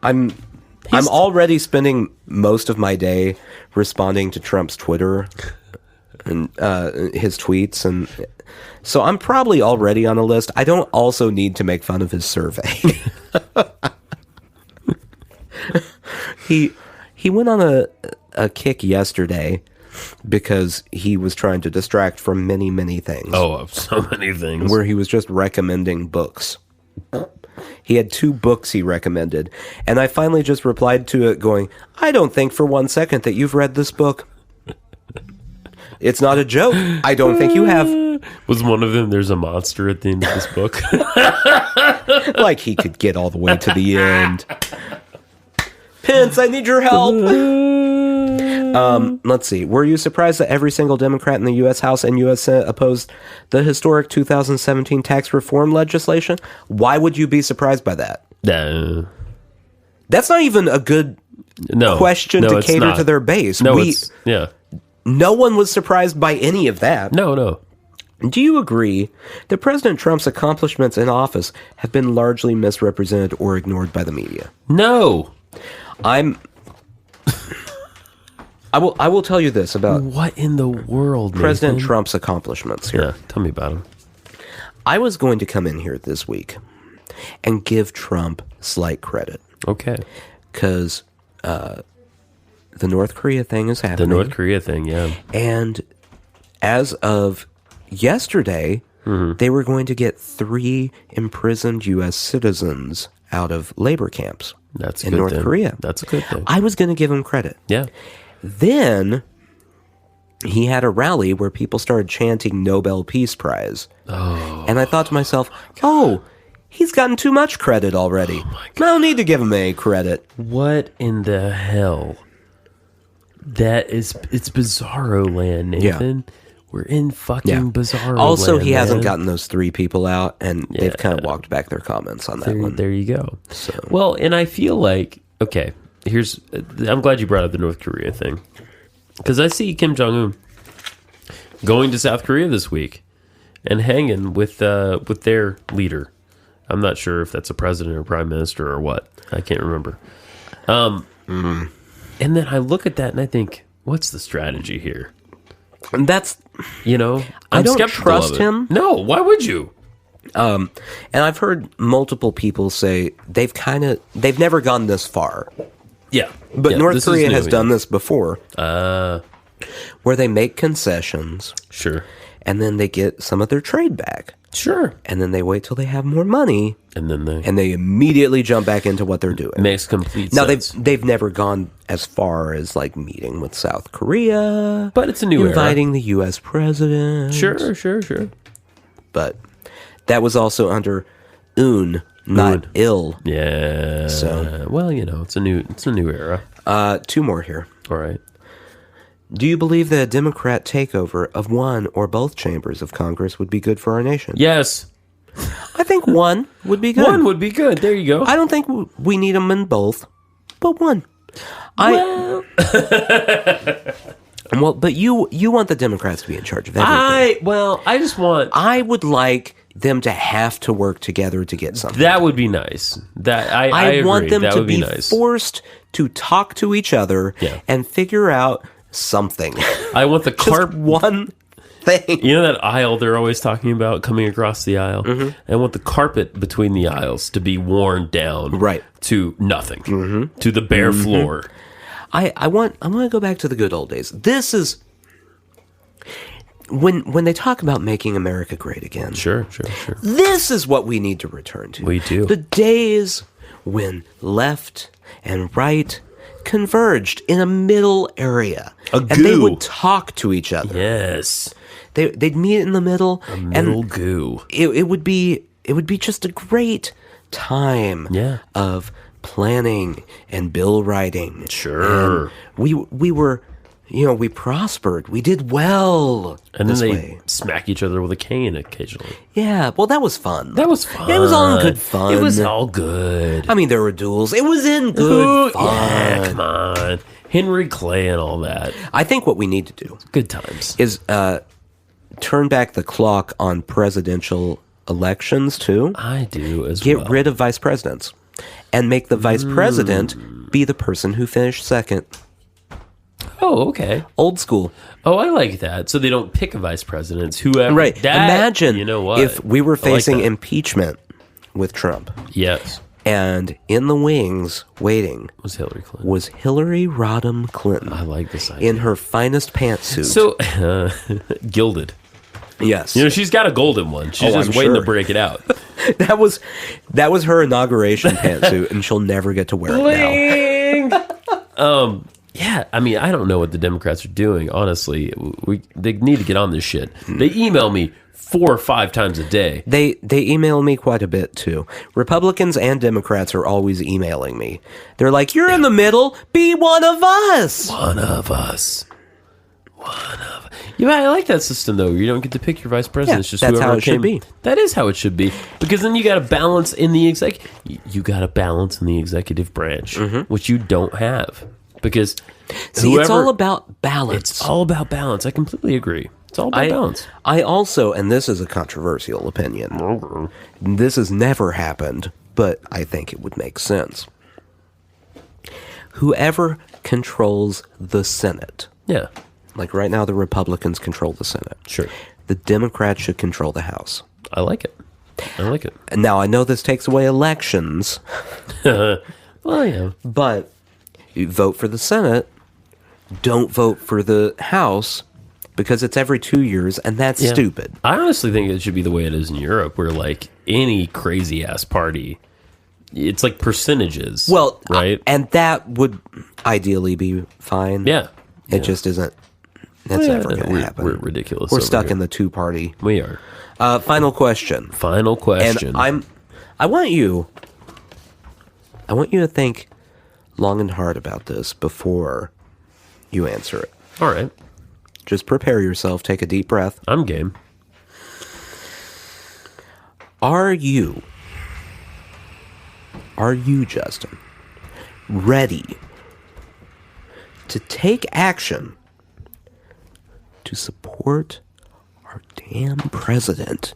I'm already spending most of my day responding to Trump's Twitter and his tweets, and so I'm probably already on a list. I don't also need to make fun of his survey. He went on a kick yesterday because he was trying to distract from many, many things. Oh, so many things. Where he was just recommending books. He had 2 books he recommended, and I finally just replied to it going, I don't think for 1 second that you've read this book. It's not a joke. I don't think you have. Was one of them, there's a monster at the end of this book? Like he could get all the way to the end. Pence, I need your help. Let's see. Were you surprised that every single Democrat in the U.S. House and U.S. Senate opposed the historic 2017 tax reform legislation? Why would you be surprised by that? That's not even a good question to cater to their base. No one was surprised by any of that. No. Do you agree that President Trump's accomplishments in office have been largely misrepresented or ignored by the media? No. I will tell you this about what in the world, President Nathan? Trump's accomplishments here. Yeah, tell me about him. I was going to come in here this week and give Trump slight credit. Okay. Because the North Korea thing is happening. The North Korea thing, yeah. And as of yesterday, they were going to get 3 imprisoned U.S. citizens out of labor camps in North Korea. That's a good thing. I was going to give him credit. Yeah. Then he had a rally where people started chanting Nobel Peace Prize. Oh. And I thought to myself, he's gotten too much credit already. I don't need to give him any credit. What in the hell? It's bizarro land, Nathan. Yeah. We're in fucking bizarro also, land, he hasn't gotten those 3 people out, and they've kind of walked back their comments on that one. There you go. So. Well, and I feel like, okay, I'm glad you brought up the North Korea thing. Because I see Kim Jong-un going to South Korea this week and hanging with their leader. I'm not sure if that's a president or prime minister or what. I can't remember. And then I look at that and I think, what's the strategy here? And that's, I don't trust him. No, why would you? And I've heard multiple people say they've never gone this far. Yeah. But North Korea has done this before. Where they make concessions. Sure. And then they get some of their trade back. Sure. And then they wait till they have more money. And then they immediately jump back into what they're doing. Makes complete sense. Now they've never gone as far as like meeting with South Korea. But it's a new inviting era. the US president. Sure. But that was also under not ill. Yeah. So it's a new era. 2 more here. All right. Do you believe that a Democrat takeover of one or both chambers of Congress would be good for our nation? Yes. I think one would be good. One would be good. There you go. I don't think we need them in both, but one. Well, but you want the Democrats to be in charge of everything. I would like them to have to work together to get something. That would be nice. I agree. Want them that to would be nice. Forced to talk to each other and figure out something. I want the one thing. You know that aisle they're always talking about coming across the aisle? Mm-hmm. I want the carpet between the aisles to be worn down to nothing, to the bare floor. I want to go back to the good old days. This is when they talk about making America great again. Sure. This is what we need to return to. We do. The days when left and right converged in a middle area. And they would talk to each other. Yes. They'd meet in the middle. A middle goo. It would be just a great time of planning and bill writing. Sure. And we were we prospered. We did well. And this then they way. smack each other with a cane occasionally. Yeah, well, that was fun. That was fun. It was all in good fun. It was all good. I mean, there were duels. It was in good fun. Yeah, come on. Henry Clay and all that. I think what we need to do Good times. is turn back the clock on presidential elections, too. I do as Get well. rid of vice presidents. And make the vice president be the person who finished second. Oh, okay. Old school. Oh, I like that. So they don't pick a vice president. It's whoever. Right. That, Imagine you know what? if we were I like facing that. impeachment with Trump. Yes. And in the wings, waiting, Was Hillary Clinton. was Hillary Rodham Clinton. I like this idea. In her finest pantsuit. So, gilded. yes. You know, she's got a golden one. She's Oh, just I'm waiting sure. to break it out. that was her inauguration pantsuit, and she'll never get to wear it now. Yeah, I mean, I don't know what the Democrats are doing. Honestly, they need to get on this shit. They email me 4 or 5 times a day. They email me quite a bit too. Republicans and Democrats are always emailing me. They're like, "You're in the middle. Be one of us." One of us. Yeah, I like that system though. You don't get to pick your vice president. Yeah, It's just that's whoever how it should be. That is how it should be. Because then you got to balance in the you got to balance in the executive branch, which you don't have. Because See, it's all about balance. It's all about balance. I completely agree. It's all about balance. I also, and this is a controversial opinion, this has never happened, but I think it would make sense. Whoever controls the Senate, Yeah, like right now the Republicans control the Senate. sure. The Democrats should control the House. I like it. I like it. And now I know this takes away elections, Well, yeah. but you vote for the Senate, don't vote for the House, because it's every 2 years, and that's Yeah. stupid. I honestly think it should be the way it is in Europe, where like any crazy ass party, it's like percentages. Well, right? and that would ideally be fine. Yeah. It just isn't. That's never going to happen. We're ridiculous. We're over stuck here. in the 2-party. We are. Final question. Final question. And I want you to think long and hard about this before you answer it. All right. Just prepare yourself. Take a deep breath. I'm game. Are you, Justin, ready to take action to support our damn president?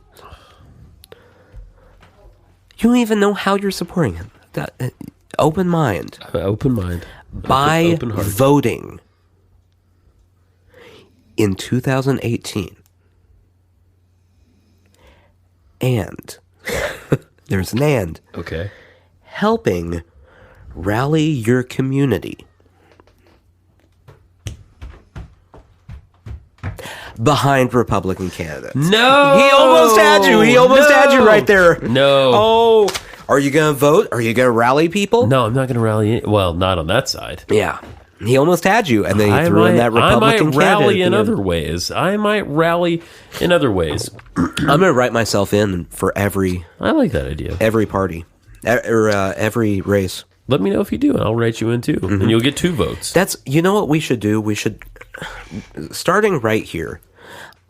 You don't even know how you're supporting him. Open mind. Open mind. By Open heart. voting in 2018. And there's an and. Okay. Helping rally your community behind Republican candidates. No! He almost had you. He almost had you right there. No. Oh, are you going to vote? Are you going to rally people? No, I'm not going to rally. Well, not on that side. Yeah. He almost had you, and then he threw in that Republican I might rally candidate in at the end. other ways. I might rally in other ways. I'm going to write myself in for every I like that idea. party, or every race. Let me know if you do, and I'll write you in too. And you'll get 2 votes. That's, you know what we should do? We should, starting right here,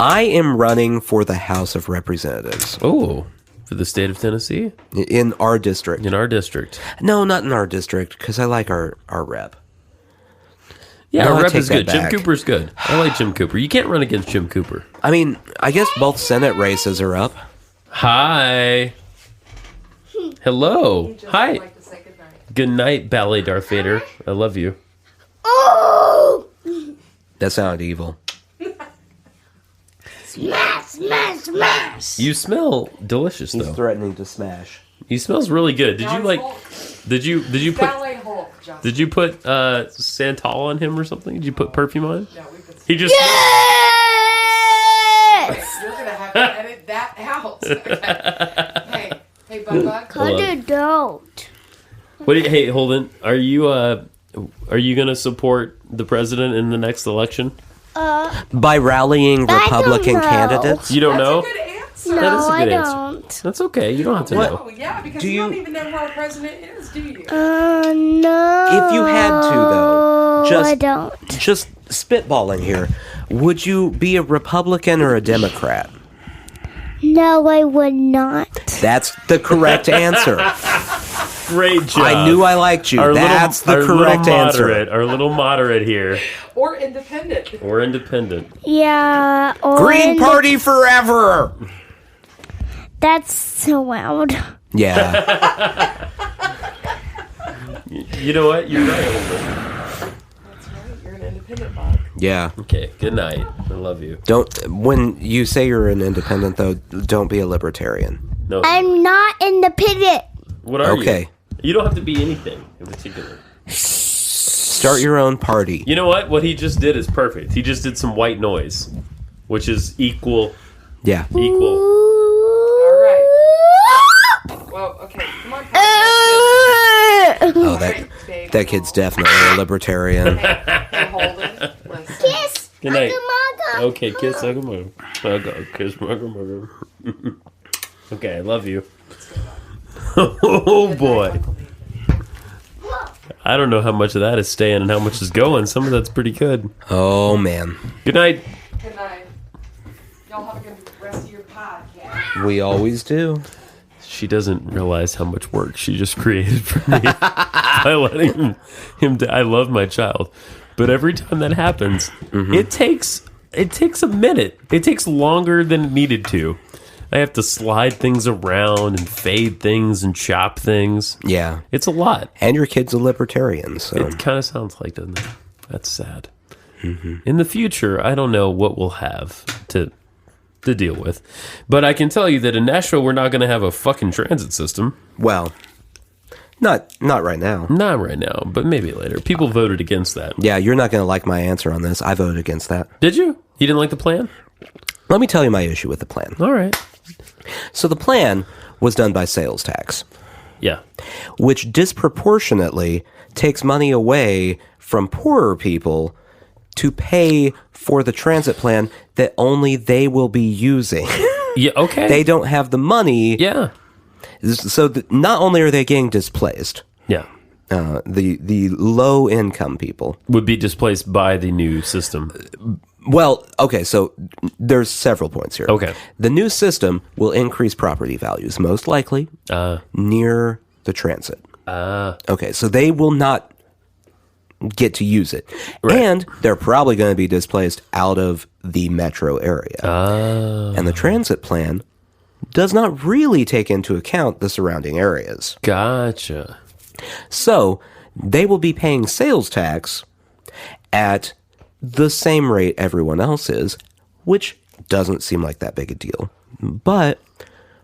I am running for the House of Representatives Oh, for the state of Tennessee? in our district. In our district. No, not in our district, because I like our rep. Yeah, No, I our rep take is good. that Jim back. Cooper's good. I like Jim Cooper. You can't run against Jim Cooper. I mean, I guess both Senate races are up. Hi. Hello. Hi. Good night, Ballet-Darth Vader. I love you. Oh! That sounded evil. Smash, smash, smash! You smell delicious, He's though. threatening to smash. He smells really good. Did you like? Did you put? Ballet Hulk, Justin. Did you put Santal on him or something? Did you put perfume on him? No, we could. He just. Yes! You're gonna have to edit that out. Okay. Hey, Bubba. Cut it out. What? Hey, Holden, are you gonna support the president in the next election? By rallying I don't Republican know. candidates? You don't That's know. a good answer. No, That is a I good answer. don't. That's okay. You don't have to know. Oh, yeah, because Do you don't you- even know who our president is, do you? No. If you had to, though, I just don't. just spitballing here. Would you be a Republican or a Democrat? No, I would not. That's the correct answer. Great job. I knew I liked you. That's the correct answer. Our little moderate here. Or independent. Yeah. Green Party forever. That's so loud. Yeah. You know what? You're right. That's right. You're an independent bot. Yeah. Okay, good night. I love you. When you say you're an independent, though, don't be a libertarian. No. I'm not independent. What are you? Okay. You don't have to be anything in particular. Start your own party. You know what? What he just did is perfect. He just did some white noise, which is equal. Yeah. Equal. All right. Well, okay. Come on. Oh, that kid's definitely a libertarian. Hold it. Listen. Kiss. Good night. Mugga. Okay, kiss Mugga. Kiss Mugga. Okay, I love you. Oh boy. I don't know how much of that is staying and how much is going. Some of that's pretty good. Oh, man. Good night. Good night. Y'all have a good rest of your podcast. We always do. She doesn't realize how much work she just created for me by letting him I love my child. But every time that happens, it takes a minute. It takes longer than it needed to. I have to slide things around and fade things and chop things. Yeah. It's a lot. And your kid's a libertarian, so. It kind of sounds like, doesn't it? That's sad. In the future, I don't know what we'll have to deal with. But I can tell you that in Nashville, we're not going to have a fucking transit system. Well, not right now. Not right now, but maybe later. People voted against that. Yeah, you're not going to like my answer on this. I voted against that. Did you? You didn't like the plan? Let me tell you my issue with the plan. All right. So the plan was done by sales tax, Yeah. which disproportionately takes money away from poorer people to pay for the transit plan that only they will be using. Yeah, okay. They don't have the money. Yeah. So not only are they getting displaced, Yeah. the low income people. Would be displaced by the new system. Well, okay, so there's several points here. Okay. The new system will increase property values, most likely near the transit. Okay, so they will not get to use it. Right. And they're probably going to be displaced out of the metro area. And the transit plan does not really take into account the surrounding areas. Gotcha. So they will be paying sales tax at the same rate everyone else is, which doesn't seem like that big a deal. But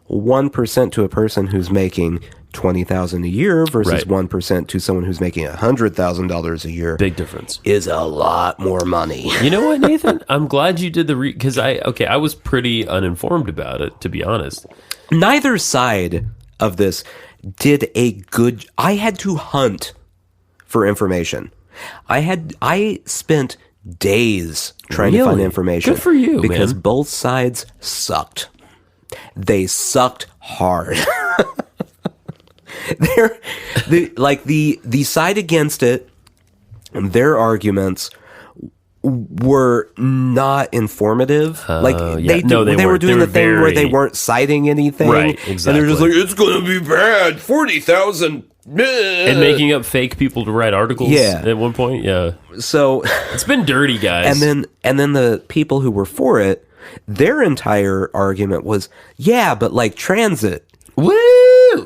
1% to a person who's making $20,000 a year versus 1% to someone who's making $100,000 a year, Big difference. is a lot more money. You know what, Nathan? I'm glad you did the because I was pretty uninformed about it, to be honest. Neither side of this did a good. I had to hunt for information. I spent days trying to find Really? information. Good for you, because man. both sides sucked. They sucked hard. The side against it, their arguments were not informative. Yeah. They No, were doing they the thing were where they very- weren't citing anything. Right, And they're just exactly. like, it's going to be bad. 40,000. And making up fake people to write articles at one point. Yeah. So It's been dirty, guys. and then the people who were for it, their entire argument was, yeah, but like transit. Woo!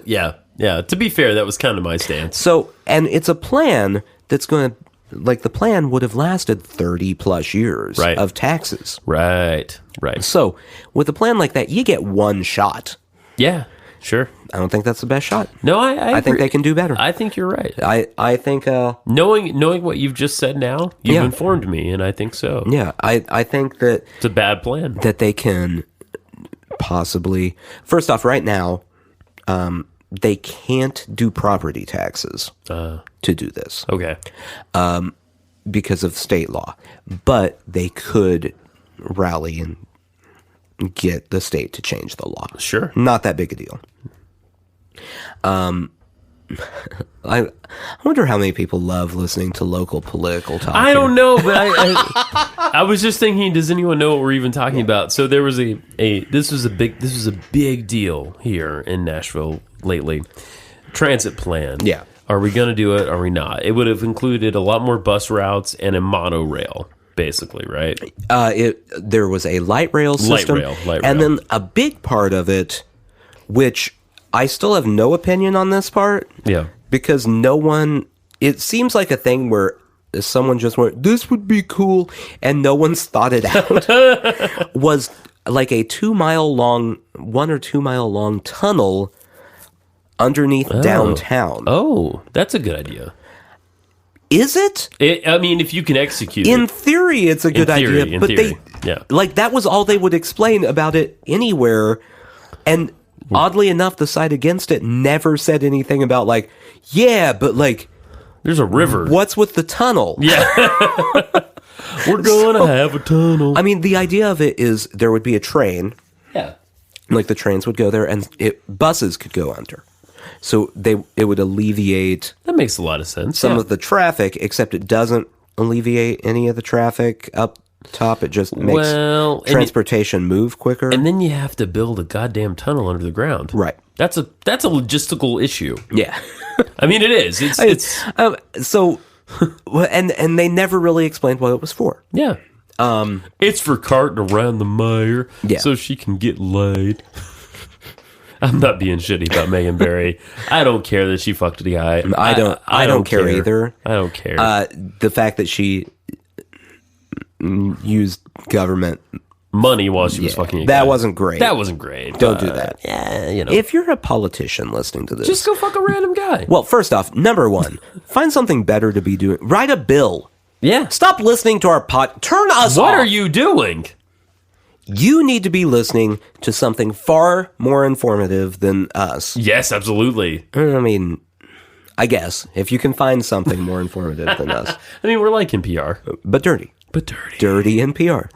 Yeah. Yeah. To be fair, that was kind of my stance. So, and it's a plan that's going to, like, the plan would have lasted 30 plus years Right. of taxes. Right. Right. So, with a plan like that, you get one shot. Yeah. Sure. I don't think that's the best shot. No, I I think agree. they can do better. I think you're right. I think, Knowing what you've just said now, you've Yeah. informed me, and I think so. yeah, I think that It's a bad plan. they can possibly, first off, right now, they can't do property taxes to do this Okay. because of state law, but they could rally and get the state to change the law. Sure. Not that big a deal. I wonder how many people love listening to local political talk. I don't know, but I was just thinking, does anyone know what we're even talking about? So there was this was a big deal here in Nashville lately. Transit plan. Yeah. Are we going to do it? Are we not? It would have included a lot more bus routes and a monorail, basically, right? There was a light rail system. Light rail. And then a big part of it, which I still have no opinion on this part. Yeah. Because it seems like a thing where someone just went, this would be cool, and no one's thought it out, was like a 1 or 2 mile long tunnel underneath downtown. Oh, that's a good idea. Is it? I mean, if you can execute In it. theory, it's a good idea. But that was all they would explain about it anywhere. And oddly enough, the side against it never said anything about but there's a river. What's with the tunnel? Yeah. We're going to have a tunnel. I mean, the idea of it is there would be a train. Yeah. Like the trains would go there and buses could go under. So it would alleviate That makes a lot of sense. some of the traffic, except it doesn't alleviate any of the traffic up top. It just makes transportation move quicker. And then you have to build a goddamn tunnel under the ground. Right. That's a logistical issue. Yeah. I mean, it is. And they never really explained what it was for. Yeah. It's for carting around the mayor so she can get laid. I'm not being shitty about Megan Barry. I don't care that she fucked the guy. I don't care either. I don't care. The fact that she used government money while she was fucking a guy. That wasn't great. Don't do that. Yeah, If you're a politician listening to this, just go fuck a random guy. Well, first off, number one, find something better to be doing. Write a bill. Yeah. Stop listening to our turn us off. What are you doing? You need to be listening to something far more informative than us. Yes, absolutely. I mean, I guess, if you can find something more informative than us. I mean, we're like NPR. But dirty. Dirty NPR.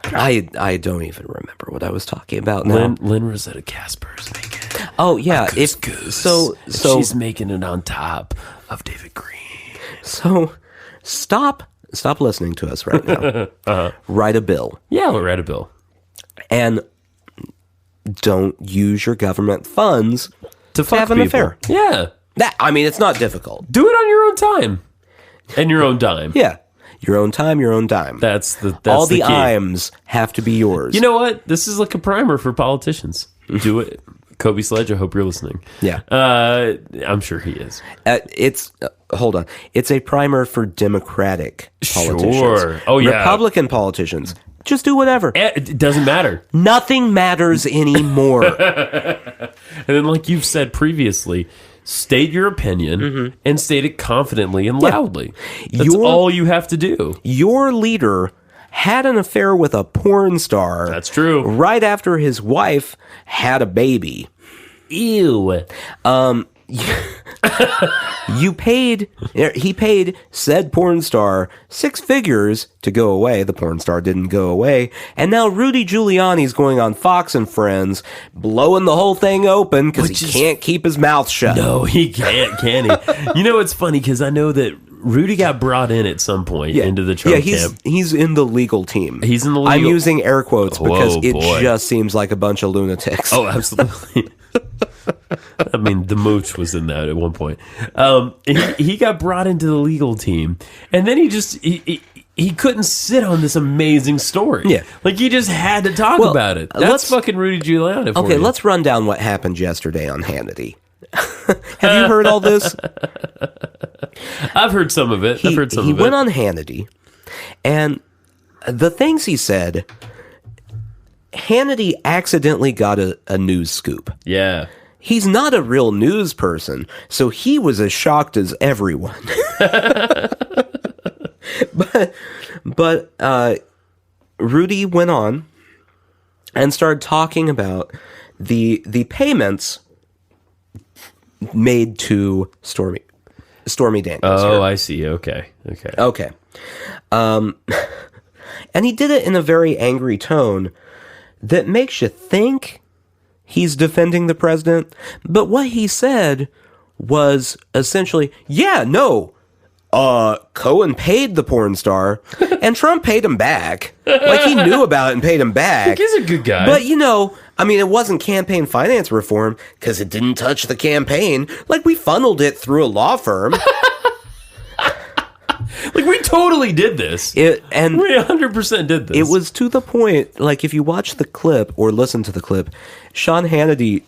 I don't even remember what I was talking about now. Lynn Rosetta Casper's making. Oh yeah, so she's making it on top of David Green. So stop listening to us right now. Write a bill. Yeah, we'll write a bill. And don't use your government funds to have an affair. Yeah. It's not difficult. Do it on your own time. And your own dime. Yeah. Your own time, your own dime. That's all the key. IMs have to be yours. You know what? This is like a primer for politicians. Do it. Kobe Sledge, I hope you're listening. Yeah. I'm sure he is. Hold on. It's a primer for Democratic politicians. Sure. Oh, yeah. Republican politicians, just do whatever. It doesn't matter. Nothing matters anymore. And then, like you've said previously, state your opinion and state it confidently and loudly. That's all you have to do. Your leader had an affair with a porn star. That's true. Right after his wife had a baby. Ew. He paid said porn star 6 figures to go away. The porn star didn't go away. And now Rudy Giuliani's going on Fox and Friends, blowing the whole thing open because he can't keep his mouth shut. No, he can't, can he? You know, it's funny because I know that Rudy got brought in at some point into the Trump camp. He's in the legal team. He's in the legal... I'm using air quotes because it just seems like a bunch of lunatics. Oh, absolutely. I mean, the mooch was in that at one point. He got brought into the legal team, and then he couldn't sit on this amazing story. Yeah. Like, he just had to talk about it. That's fucking Rudy Giuliani for you. Let's run down what happened yesterday on Hannity. Have you heard all this? I've heard some of it. He went on Hannity, and the things he said, Hannity accidentally got a news scoop. Yeah. He's not a real news person, so he was as shocked as everyone. But Rudy went on and started talking about the payments made to Stormy Daniels. Oh, I see. Okay. And he did it in a very angry tone that makes you think he's defending the president, but what he said was essentially, yeah, no, Cohen paid the porn star, and Trump paid him back. Like, he knew about it and paid him back. He's a good guy. But, I mean, it wasn't campaign finance reform because it didn't touch the campaign. Like, we funneled it through a law firm. Like, we totally did this. We 100% did this. It was to the point, like, if you watch the clip or listen to the clip, Sean Hannity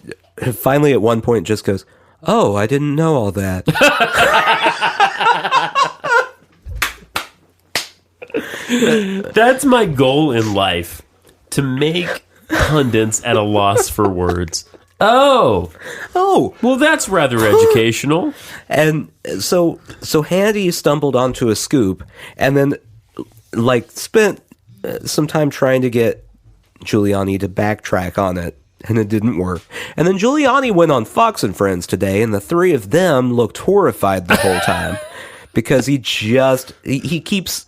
finally at one point just goes, oh, I didn't know all that. That's my goal in life, to make pundits at a loss for words. Oh, well, that's rather educational. And so Hannity stumbled onto a scoop, and then like spent some time trying to get Giuliani to backtrack on it, and it didn't work. And then Giuliani went on Fox and Friends today, and the three of them looked horrified the whole time because he keeps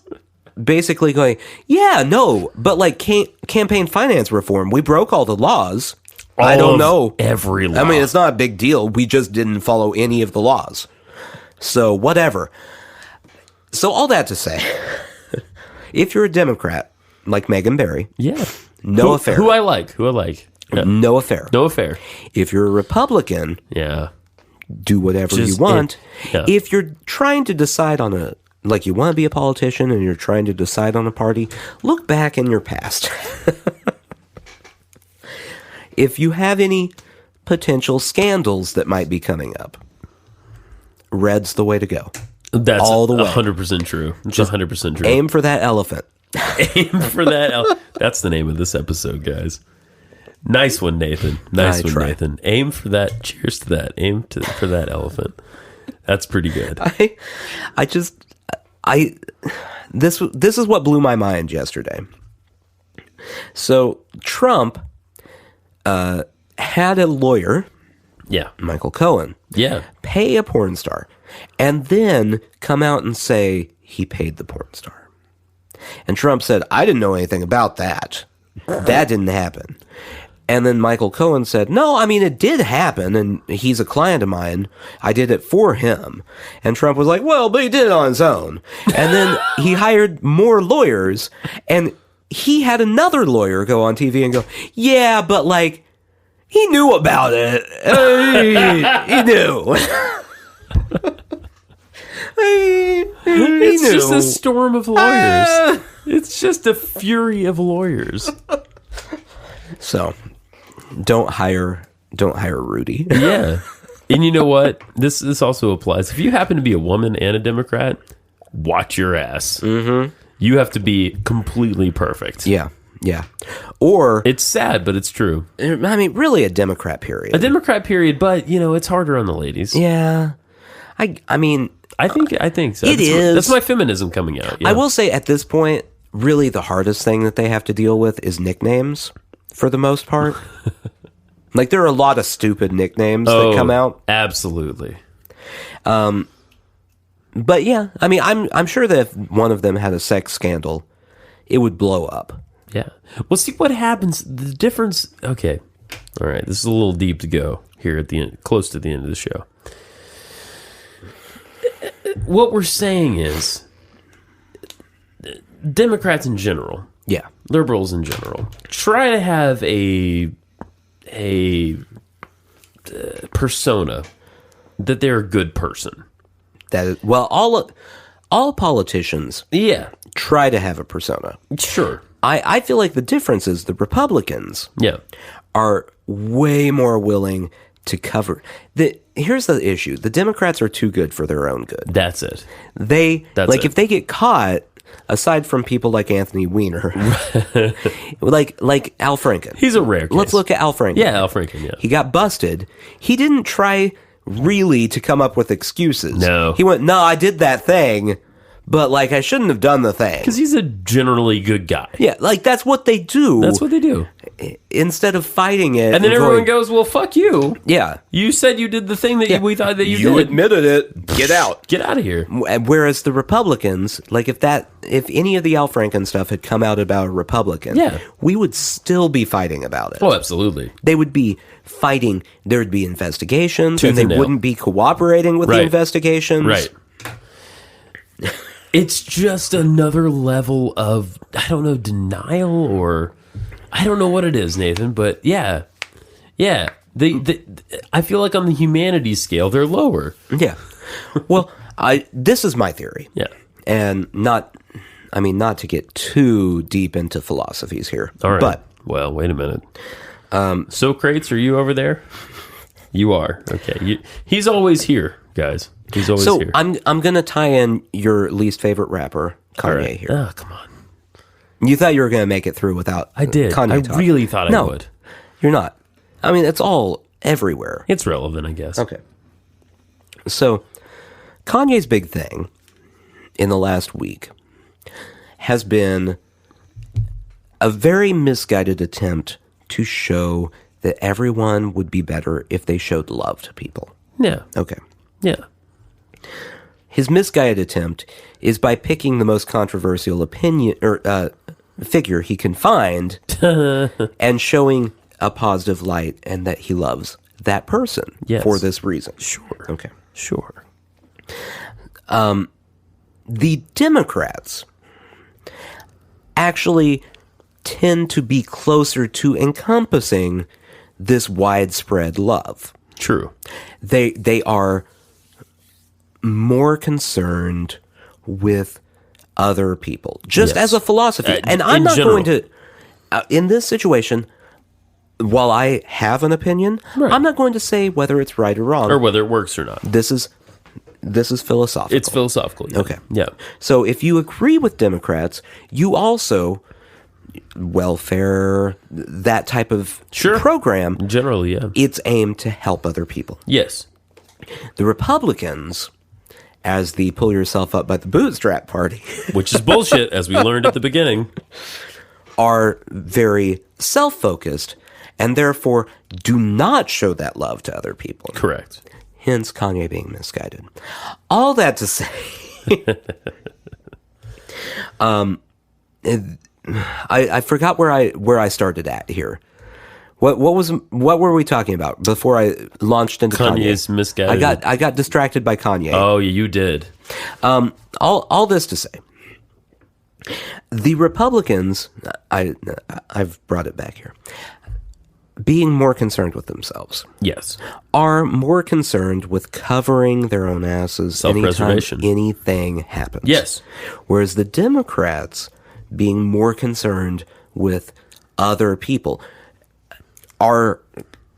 basically going, yeah, no, but like campaign finance reform, we broke all the laws. I don't know. Every law. I mean, it's not a big deal. We just didn't follow any of the laws. So, whatever. So, all that to say, if you're a Democrat, like Megan Barry, yeah, no affair. Who I like. Yeah. No affair. No affair. If you're a Republican, yeah, do whatever you want. Yeah. If you're trying to decide on like you want to be a politician and you're trying to decide on a party, look back in your past. If you have any potential scandals that might be coming up, red's the way to go. That's all the way. 100% true. Just 100% true. Aim for that elephant. Aim for that. That's the name of this episode, guys. Nice one, Nathan. Nice one, Nathan. Aim for that. Cheers to that. For that elephant. That's pretty good. This is what blew my mind yesterday. So Trump had a lawyer, Michael Cohen, pay a porn star, and then come out and say he paid the porn star. And Trump said, I didn't know anything about that. That didn't happen. And then Michael Cohen said, no, I mean, it did happen, and he's a client of mine. I did it for him. And Trump was like, well, but he did it on his own. And then he hired more lawyers, and he had another lawyer go on TV and go, yeah, but like, he knew about it. He knew. It's just a storm of lawyers. It's just a fury of lawyers. So, don't hire Rudy. Yeah. And you know what? This also applies. If you happen to be a woman and a Democrat, watch your ass. Mm-hmm. You have to be completely perfect. Yeah. Or it's sad, but it's true. I mean, really a Democrat period. But it's harder on the ladies. Yeah. I mean, I think so. That's my feminism coming out. Yeah. I will say at this point, really the hardest thing that they have to deal with is nicknames for the most part. Like, there are a lot of stupid nicknames that come out. Absolutely. But yeah, I mean, I'm sure that if one of them had a sex scandal, it would blow up. Yeah. Well, see what happens. The difference. Okay. All right. This is a little deep to go here at the end, close to the end of the show. What we're saying is, Democrats in general, liberals in general, try to have a persona that they're a good person. That is, well, all politicians, try to have a persona. Sure. I feel like the difference is the Republicans, are way more willing to cover. Here's the issue: the Democrats are too good for their own good. That's it. If they get caught, aside from people like Anthony Weiner, like Al Franken. He's a rare case. Let's look at Al Franken. Yeah, Al Franken, yeah. He got busted. He didn't try really to come up with excuses. No. He went, no, I did that thing, but like I shouldn't have done the thing. Because he's a generally good guy. Yeah, like that's what they do. That's what they do. Instead of fighting it. And then everyone going, goes, well, fuck you. Yeah. You said you did the thing that we thought that you did. You admitted it. Get out. Get out of here. Whereas the Republicans, like if any of the Al Franken stuff had come out about a Republican, we would still be fighting about it. Oh, absolutely. They would be fighting. There would be investigations, Tooth and they and nail. wouldn't be cooperating with the investigations. Right. It's just another level of, I don't know, denial, or I don't know what it is, Nathan, but yeah. I feel like on the humanities scale, they're lower. Yeah. Well, this is my theory. Yeah. And not to get too deep into philosophies here. All right. But well, wait a minute. Socrates, are you over there? You are. Okay. He's always here, guys. He's always here. So I'm going to tie in your least favorite rapper, Kanye, here. Oh, come on. You thought you were going to make it through without I did. Kanye I talk. really thought I would. You're not. I mean, it's all everywhere. It's relevant, I guess. Okay. So, Kanye's big thing in the last week has been a very misguided attempt to show that everyone would be better if they showed love to people. Yeah. Okay. Yeah. His misguided attempt is by picking the most controversial opinion or figure he can find and showing a positive light and that he loves that person for this reason. Sure. Okay. Sure. The Democrats actually tend to be closer to encompassing this widespread love. True. They are more concerned with other people, just as a philosophy. And I'm not going to, in this situation, while I have an opinion, I'm not going to say whether it's right or wrong. Or whether it works or not. This is philosophical. It's philosophical. Yeah. Okay. Yeah. So if you agree with Democrats, you also, welfare, that type of program. Generally, yeah. It's aimed to help other people. Yes. The Republicans, as the pull yourself up by the bootstrap party, which is bullshit, as we learned at the beginning, are very self-focused and therefore do not show that love to other people. Correct. Hence Kanye being misguided. All that to say, I forgot where I started at here. What were we talking about before I launched into Kanye's misguided? I got distracted by Kanye. Oh, you did. All this to say, the Republicans, I've brought it back here, being more concerned with themselves. Yes. Are more concerned with covering their own asses anytime Self-preservation. anything happens. Yes. Whereas the Democrats, being more concerned with other people, are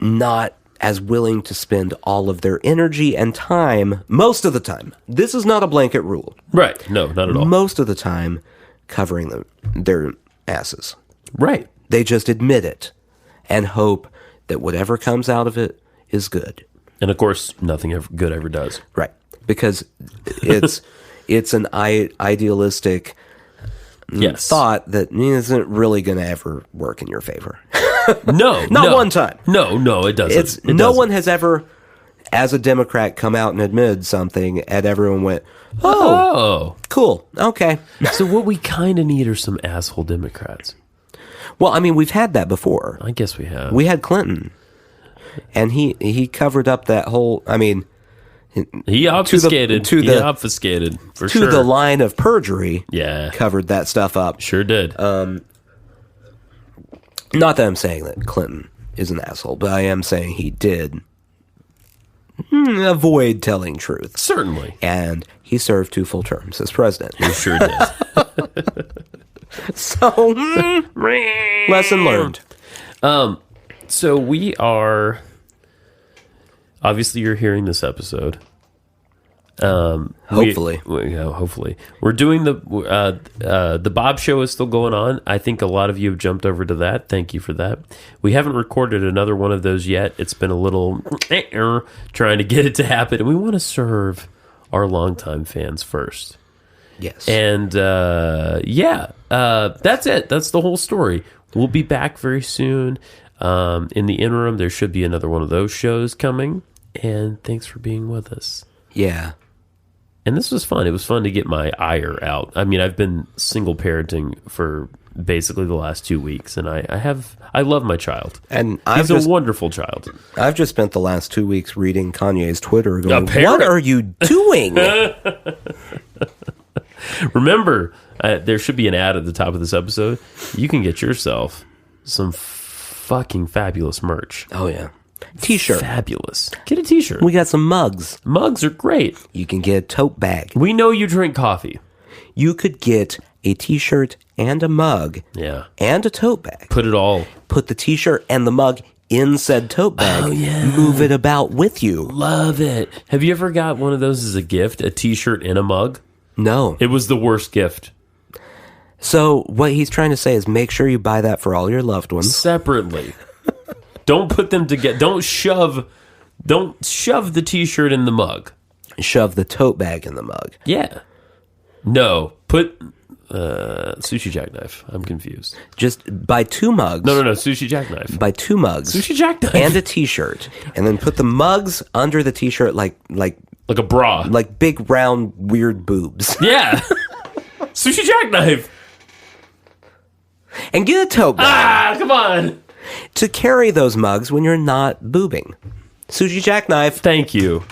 not as willing to spend all of their energy and time, most of the time. This is not a blanket rule. Right. No, not at all. Most of the time, covering their asses. Right. They just admit it and hope that whatever comes out of it is good. And of course, nothing good ever does. Right. Because it's an idealistic thought that isn't really going to ever work in your favor. No. Not one time. No, it doesn't. No one has ever, as a Democrat, come out and admitted something and everyone went, oh, cool, okay. So what we kind of need are some asshole Democrats. Well, I mean, we've had that before. I guess we have. We had Clinton. And he covered up that whole, I mean... He obfuscated. He obfuscated, for sure. To the line of perjury. Yeah. Covered that stuff up. Sure did. Not that I'm saying that Clinton is an asshole, but I am saying he did avoid telling truth. Certainly. And he served 2 full terms as president. He sure did. So, lesson learned. So we are... Obviously, you're hearing this episode. Hopefully. Hopefully. We're doing the Bob Show is still going on. I think a lot of you have jumped over to that. Thank you for that. We haven't recorded another one of those yet. It's been a little trying to get it to happen. And we want to serve our longtime fans first. Yes. And that's it. That's the whole story. We'll be back very soon. In the interim, there should be another one of those shows coming. And thanks for being with us. Yeah. And this was fun. It was fun to get my ire out. I mean, I've been single parenting for basically the last 2 weeks, and I love my child. And he's a wonderful child. I've just spent the last 2 weeks reading Kanye's Twitter going, Apparently. what are you doing? Remember, there should be an ad at the top of this episode. You can get yourself some fucking fabulous merch. Oh, yeah. T-shirt. Fabulous. Get a t-shirt. We got some mugs. Mugs are great. You can get a tote bag. We know you drink coffee. You could get a t-shirt and a mug. Yeah. And a tote bag. Put it all. Put the t-shirt and the mug in said tote bag. Oh, yeah. Move it about with you. Love it. Have you ever got one of those as a gift? A t-shirt and a mug? No. It was the worst gift. So what he's trying to say is make sure you buy that for all your loved ones. Separately. Don't put them together. Don't shove the t-shirt in the mug. Shove the tote bag in the mug. Yeah. No. Put sushi jackknife. I'm confused. Just buy 2 mugs. No. Sushi jackknife. Buy 2 mugs. Sushi jackknife. And a t-shirt. And then put the mugs under the t-shirt like a bra. Like big round weird boobs. Yeah. Sushi jackknife. And get a tote bag. Come on. To carry those mugs when you're not boobing. Sushi jackknife. Thank you.